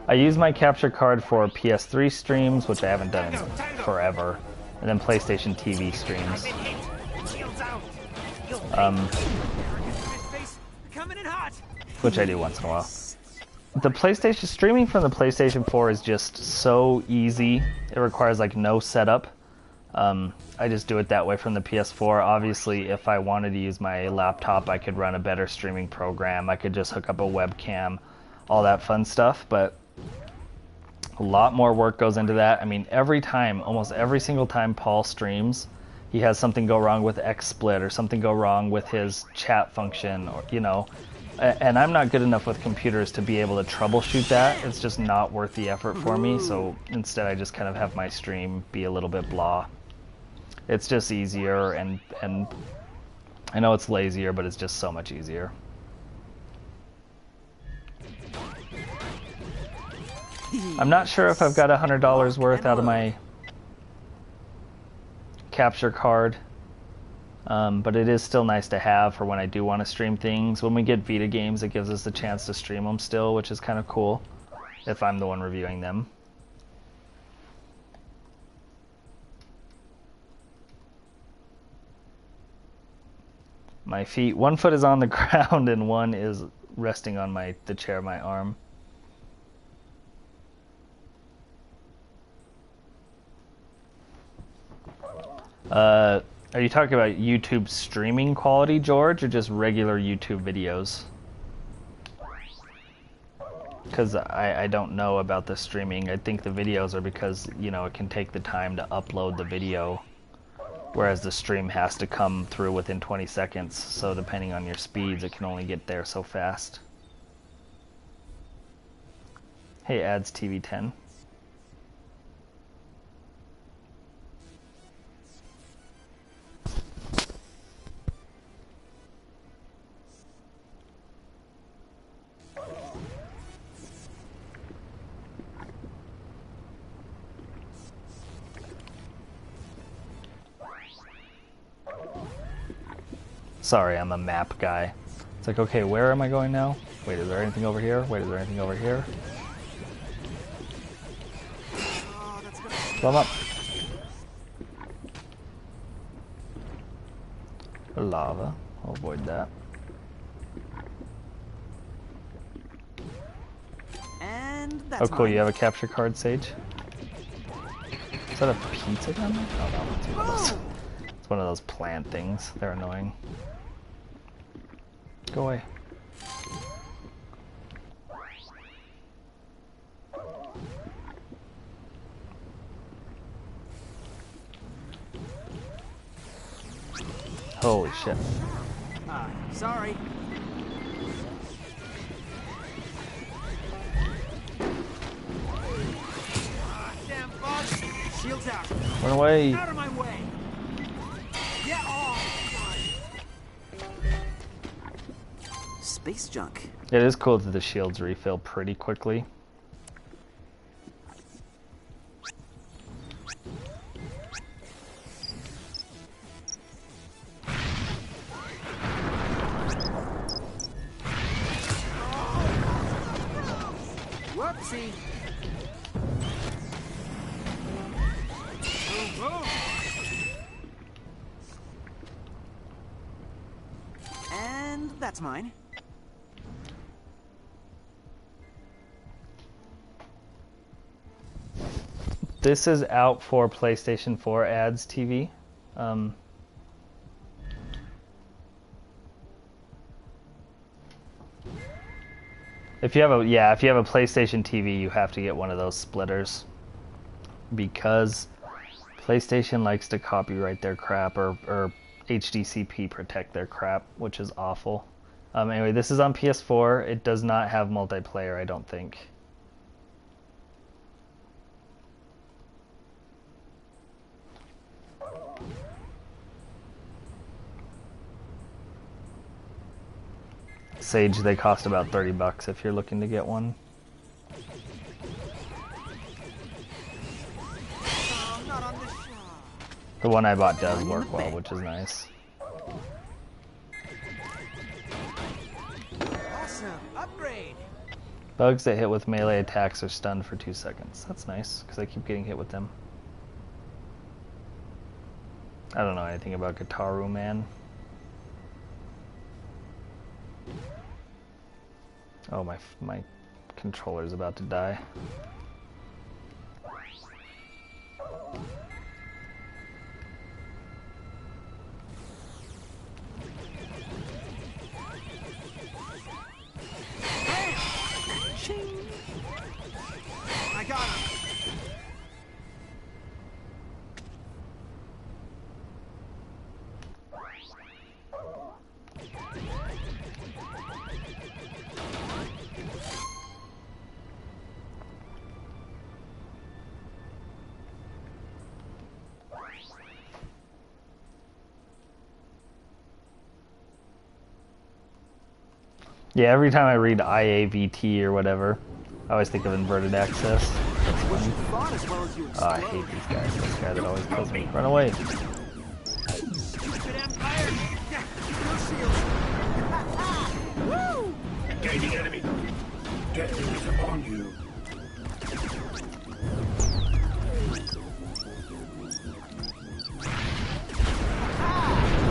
I use my capture card for PS3 streams, which I haven't done in forever, and then PlayStation TV streams. Which I do once in a while. The PlayStation streaming from the PlayStation 4 is just so easy. It requires like no setup. I just do it that way from the PS4. Obviously, if I wanted to use my laptop, I could run a better streaming program. I could just hook up a webcam, all that fun stuff, but a lot more work goes into that. I mean, almost every single time Paul streams, he has something go wrong with XSplit or something go wrong with his chat function, or and I'm not good enough with computers to be able to troubleshoot that. It's just not worth the effort for me, so instead I just kind of have my stream be a little bit blah. It's just easier, and I know it's lazier, but it's just so much easier. I'm not sure if I've got $100 worth out of my capture card, but it is still nice to have for when I do want to stream things. When we get Vita games, it gives us the chance to stream them still, which is kind of cool, if I'm the one reviewing them. My feet, one foot is on the ground and one is resting on the chair of my arm. Are you talking about YouTube streaming quality, George, or just regular YouTube videos? Because I don't know about the streaming. I think the videos are because, it can take the time to upload the video, whereas the stream has to come through within 20 seconds. So depending on your speeds, it can only get there so fast. Hey, ads TV 10. Sorry, I'm a map guy. It's like, okay, where am I going now? Wait, is there anything over here? Wait, is there anything over here? Come up. Lava. I'll avoid that. And that's Oh, cool. mine. You have a capture card, Sage? Is that a pizza down there? Oh, no. It's one of those, it's one of those plant things. They're annoying. Go away. Holy shit. Sorry. Damn bug! Shields out. Run away. Out of my way! Get off! Space junk. It is cool that the shields refill pretty quickly. Whoopsie. Boom, boom! And that's mine. This is out for PlayStation 4 ads TV. If you have a PlayStation TV, you have to get one of those splitters, because PlayStation likes to copyright their crap, or HDCP protect their crap, which is awful. Anyway, this is on PS4. It does not have multiplayer, I don't think. Sage, they cost about $30 if you're looking to get one. Oh, not on the shop. The one I bought does work well, which is nice. Awesome. Upgrade. Bugs that hit with melee attacks are stunned for 2 seconds. That's nice, because I keep getting hit with them. I don't know anything about Gitaru, man. Oh, my controller's about to die. I got him. Yeah, every time I read IAVT or whatever, I always think of inverted access. That's Well, funny. you thought as well as you Oh, I explode. hate these guys. This guy that always kills me. Run away. Stupid Empire! Yeah, no shields. Woo! Engaging enemy. Death is upon you.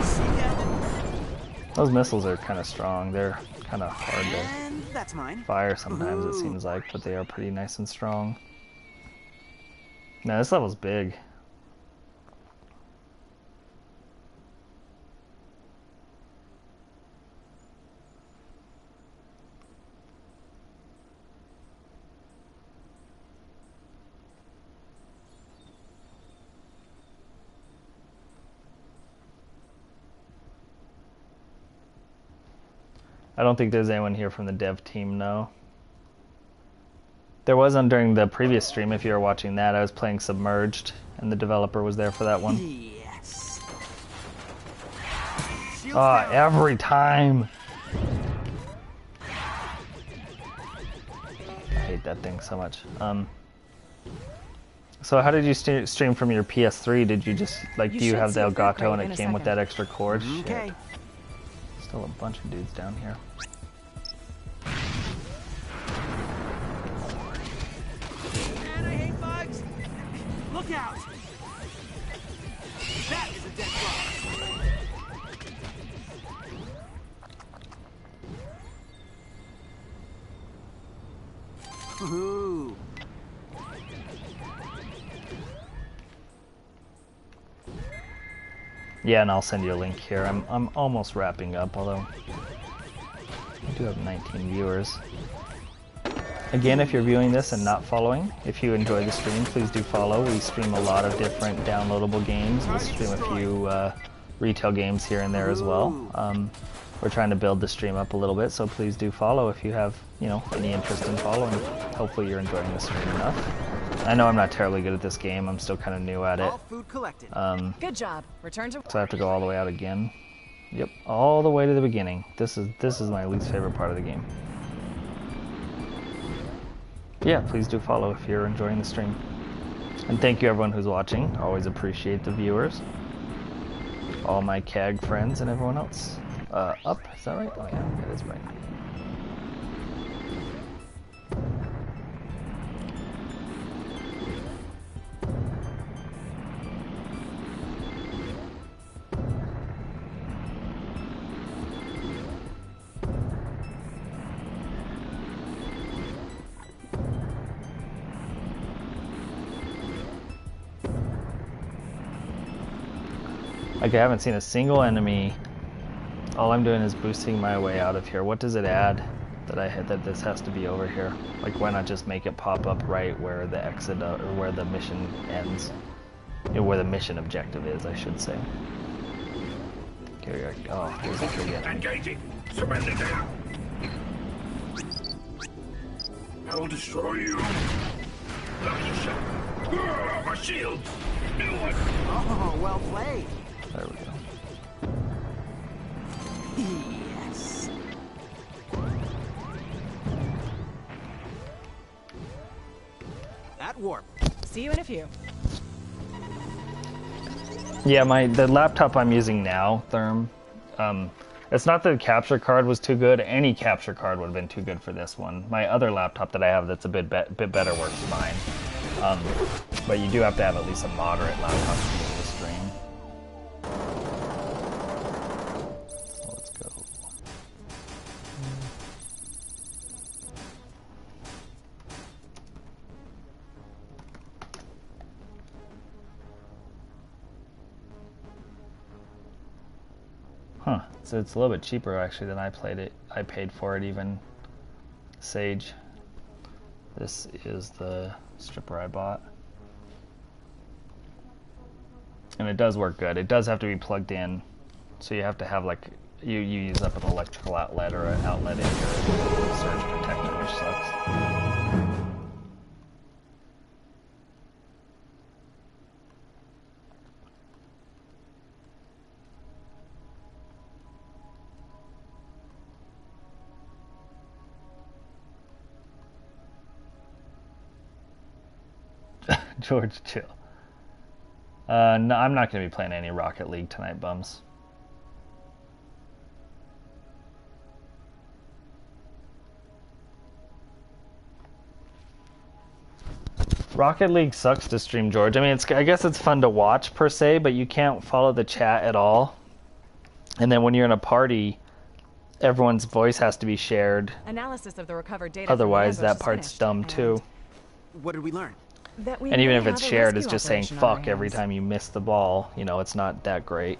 See ya. Those missiles are kind of strong. They're kind of hard to And that's mine. fire sometimes, it Ooh. seems like, but they are pretty nice and strong. Man, this level's big. I don't think there's anyone here from the dev team, no. There was during the previous stream, if you were watching that, I was playing Submerged, and the developer was there for that one. Yes. Shields Oh, down. every time! I hate that thing so much. So how did you stream from your PS3? Did you just, like, You do you should have the see a third Elgato grade and in it a came with second. that extra cord? Okay. Shit. Still a bunch of dudes down here. Man, I hate bugs! Look out. That is a dead bug. Ooh. Yeah, and I'll send you a link here. I'm almost wrapping up, although I do have 19 viewers. Again, if you're viewing this and not following, if you enjoy the stream, please do follow. We stream a lot of different downloadable games. We'll stream a few retail games here and there as well. We're trying to build the stream up a little bit, so please do follow if you have, you know, any interest in following. Hopefully you're enjoying the stream enough. I know I'm not terribly good at this game. I'm still kind of new at it. All food collected. Good job. Return to So I have to go all the way out again. Yep, all the way to the beginning. This is my least favorite part of the game. Yeah, please do follow if you're enjoying the stream. And thank you everyone who's watching. I always appreciate the viewers. All my CAG friends and everyone else. Up, is that right? Oh yeah, that is right. Like, I haven't seen a single enemy. All I'm doing is boosting my way out of here. What does it add that I hit that this has to be over here? Like, why not just make it pop up right where the exit or where the mission ends? You know, where the mission objective is, I should say. Here we go. Oh, there's a big enemy. Engaging. Surrender now. I will destroy you. Lucky shot. Ah, my shield. New one. Oh, well played. There we go. Yes. at warp. See you in a few. Yeah, the laptop I'm using now, Therm, it's not that the capture card was too good. Any capture card would have been too good for this one. My other laptop that I have that's a bit better works fine. But you do have to have at least a moderate laptop to be able to stream. So let's go. Huh, so it's a little bit cheaper actually than I paid for it even. Sage. This is the stripper I bought. And it does work good. It does have to be plugged in. So you have to have like, you use up an electrical outlet or an outlet in your surge protector, which sucks. George, chill. No, I'm not going to be playing any Rocket League tonight, bums. Rocket League sucks to stream, George. I mean, I guess it's fun to watch per se, but you can't follow the chat at all. And then when you're in a party, everyone's voice has to be shared. Analysis of the recovered data. Otherwise, that part's dumb too. What did we learn? That we And even may if it's have a shared, it's rescue just saying operation on our fuck every hands. time you miss the ball. You know, it's not that great.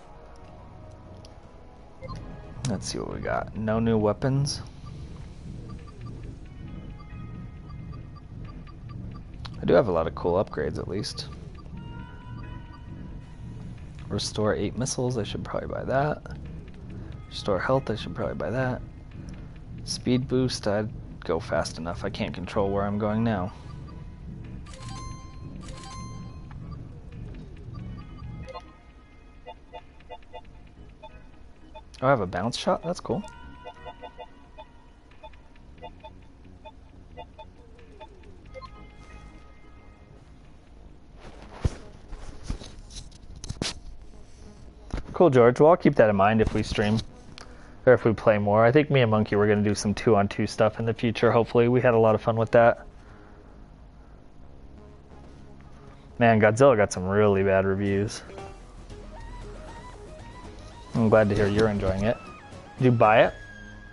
Let's see what we got. No new weapons. I do have a lot of cool upgrades at least. Restore 8 missiles, I should probably buy that. Restore health, I should probably buy that. Speed boost, I'd go fast enough. I can't control where I'm going now. Oh, I have a bounce shot? That's cool. Cool, George. Well, I'll keep that in mind if we stream. Or if we play more. I think me and Monkey were going to do some 2-on-2 stuff in the future, hopefully. We had a lot of fun with that. Man, Godzilla got some really bad reviews. I'm glad to hear you're enjoying it. Did you buy it?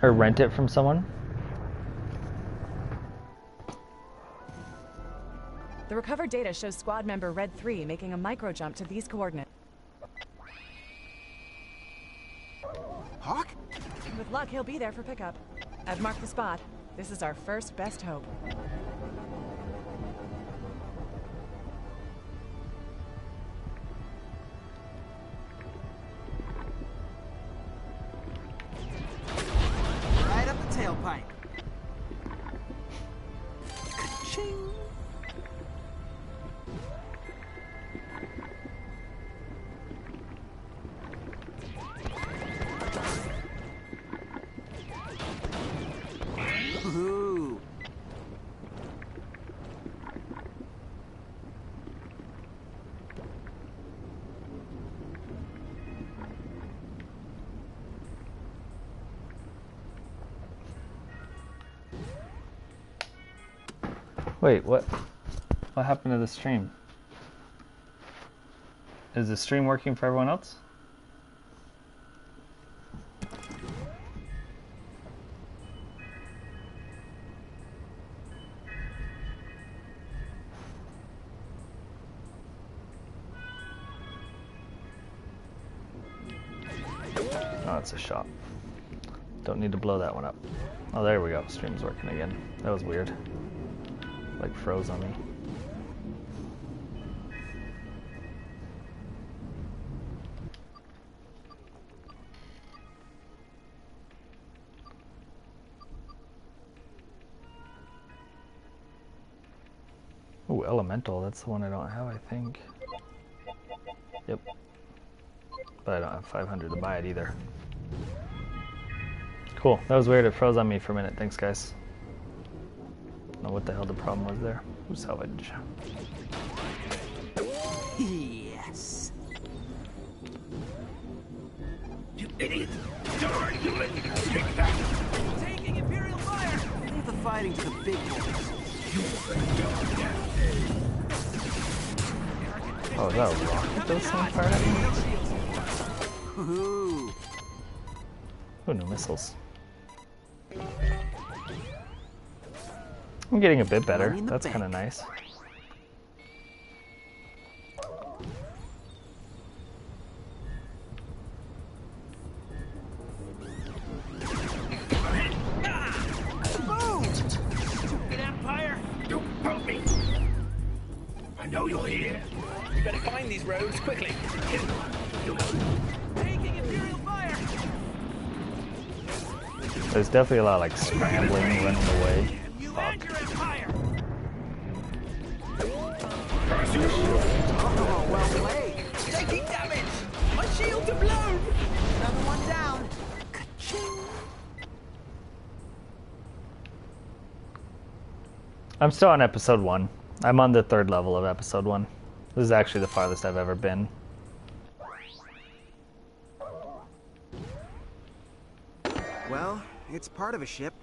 Or rent it from someone? The recovered data shows squad member Red 3 making a micro jump to these coordinates. Hawk? With luck, he'll be there for pickup. I've marked the spot. This is our first best hope. Right up the tailpipe. Ka-ching. Ooh. Wait, what? What happened to the stream? Is the stream working for everyone else? Oh, it's a shot. Don't need to blow that one up. Oh, there we go. Stream's working again. That was weird. Like froze on me. Ooh, elemental. That's the one I don't have, I think. Yep. But I don't have 500 to buy it either. Cool. That was weird. It froze on me for a minute. Thanks, guys. Don't know what the hell the problem was there. Ooh, salvage. Yes. You idiot! Darn, you let me take that! Taking Imperial fire! Leave the fighting to the big boys. Oh, is that a rocket that does some fire at me? Ooh. Ooh, no missiles. I'm getting a bit better. Money in the That's kind of bank. nice. Boom! Stupid Empire! Don't poke me! I know you're here. We better find these roads quickly. Taking Imperial fire! There's definitely a lot of like scrambling, running away. You and your Empire! Oh, well played. Taking damage! My shields are blown! Another one down. Ka-ching. I'm still on episode 1. I'm on the 3rd level of episode 1. This is actually the farthest I've ever been. Well, it's part of a ship.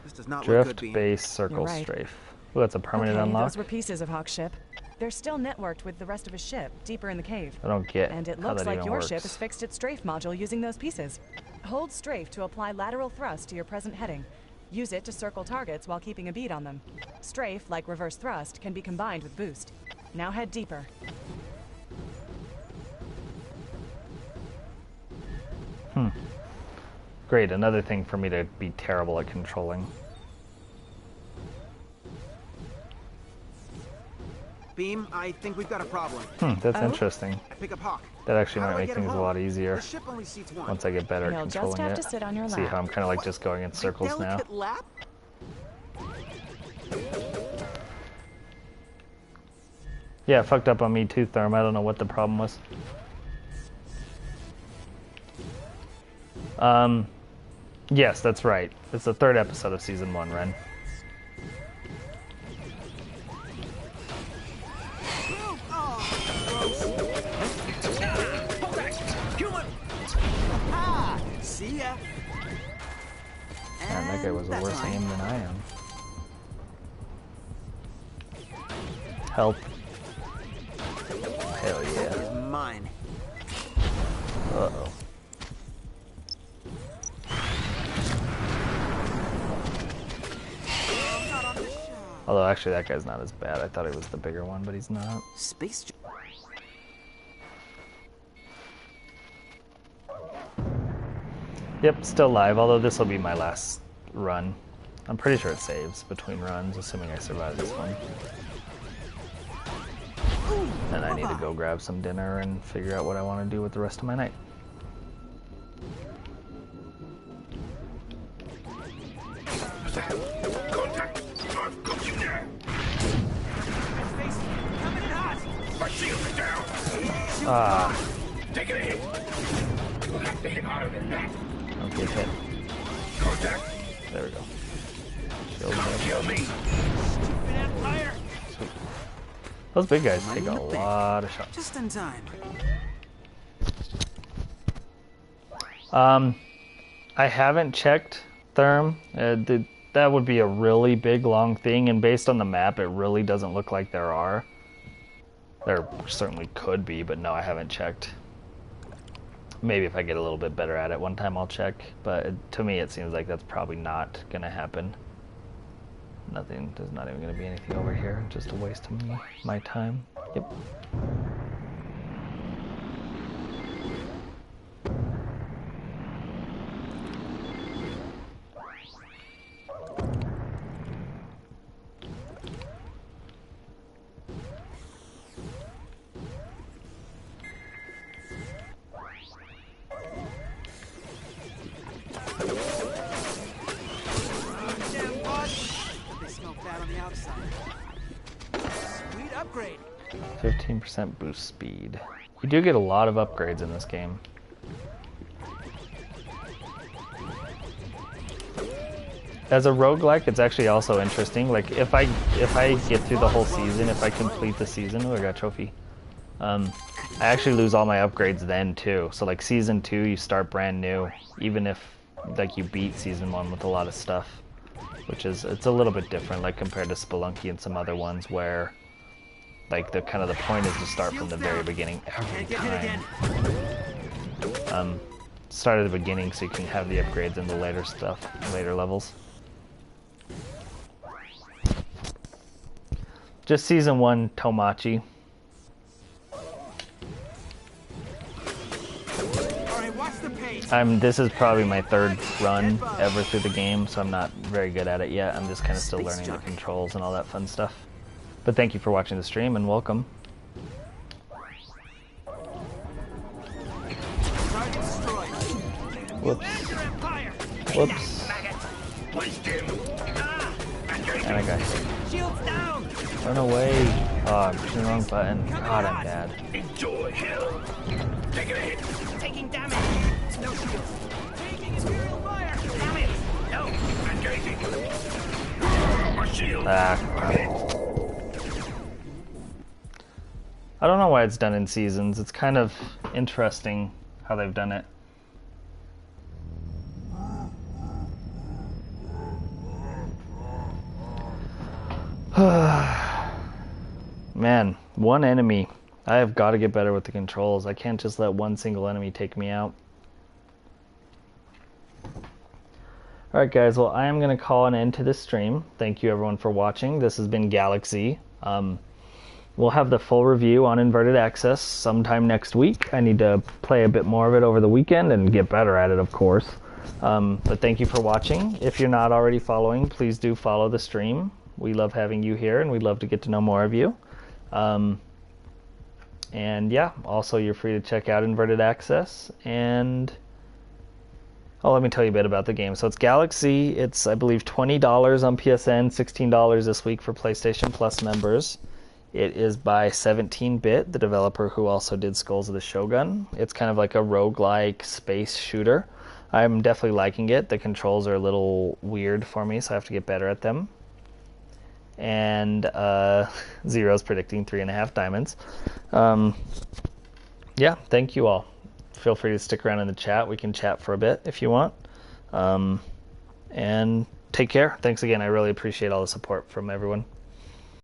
This does not look good, Drift, Beam. base, circle, You're right. strafe. Oh, that's a permanent Okay, unlock. those were pieces of Hawk's ship. They're still networked with the rest of his ship, deeper in the cave. I don't get And it how looks that like even your works. ship has fixed its strafe module using those pieces. Hold strafe to apply lateral thrust to your present heading. Use it to circle targets while keeping a bead on them. Strafe, like reverse thrust, can be combined with boost. Now head deeper. Great, another thing for me to be terrible at controlling. Beam, I think we've got a problem. That's Oh? interesting. Pick up Hawk. That actually How might do I make get him things a home? lot easier The ship only seats one. once I get better at He'll just controlling have it. to sit on your See lap. how I'm kind of like just going in circles now. Delicate lap? Yeah, it fucked up on me too, Therm. I don't know what the problem was. Yes, that's right. It's the 3rd episode of season 1, Ren. Ah, see ya. Man, that guy was a that's worse mine. aim than I am. Help. Hell yeah. Is mine. Uh-oh. Although, actually, that guy's not as bad. I thought he was the bigger one, but he's not. Space. Yep, still live, although this will be my last run. I'm pretty sure it saves between runs, assuming I survive this one. And I need to go grab some dinner and figure out what I want to do with the rest of my night. Contact! I've got you now! Face coming in hot! My shields are down! Ah, Take a hit! You'll have to hit harder than that! don't get hit. Contact! There we go. Shield Come hit. kill me! Stupid Empire! Those big guys Money take in a the bank. lot of shots. Just in time. I haven't checked Therm. That would be a really big, long thing, and based on the map, it really doesn't look like there are. There certainly could be, but no, I haven't checked. Maybe if I get a little bit better at it one time, I'll check. But to me, it seems like that's probably not going to happen. Nothing. There's not even going to be anything over here. Just a waste of my time. Yep. Damn bud! They smell bad on the outside. Sweet upgrade! 15% boost speed. You do get a lot of upgrades in this game. As a roguelike, it's actually also interesting. Like if I get through the whole season, if I complete the season, oh, I got a trophy. I actually lose all my upgrades then too. So like season 2, you start brand new, even if like you beat season 1 with a lot of stuff, which is it's a little bit different, like compared to Spelunky and some other ones where like the kind of the point is to start from the very beginning every time. Start at the beginning so you can have the upgrades in the later stuff, later levels. Just season 1 Tomachi. Alright, watch the pace. This is probably my 3rd run ever through the game, so I'm not very good at it yet. I'm just kind of still learning the controls and all that fun stuff. But thank you for watching the stream and welcome. Target destroyed. Whoops. Whoops. And I got Shields down. run away. Oh, I'm pushing the wrong button. God, I'm bad. Enjoy hell. Take a hit. Taking damage. No shields. Taking Imperial fire. Damn it. No. Engaging. My shield. Ah, crap. I don't know why it's done in seasons. It's kind of interesting how they've done it. Man, one enemy. I have got to get better with the controls. I can't just let one single enemy take me out. Alright guys, well I am going to call an end to this stream. Thank you everyone for watching. This has been Galak-Z. We'll have the full review on Inverted Access sometime next week. I need to play a bit more of it over the weekend and get better at it, of course. But thank you for watching. If you're not already following, please do follow the stream. We love having you here, and we'd love to get to know more of you. And yeah, also you're free to check out Inverted Access. And oh, let me tell you a bit about the game. So it's Galak-Z. It's, I believe, $20 on PSN, $16 this week for PlayStation Plus members. It is by 17-Bit, the developer who also did Skulls of the Shogun. It's kind of like a roguelike space shooter. I'm definitely liking it. The controls are a little weird for me, so I have to get better at them. And Zero's predicting 3.5 diamonds. Yeah, thank you all. Feel free to stick around in the chat. We can chat for a bit if you want. And take care. Thanks again. I really appreciate all the support from everyone.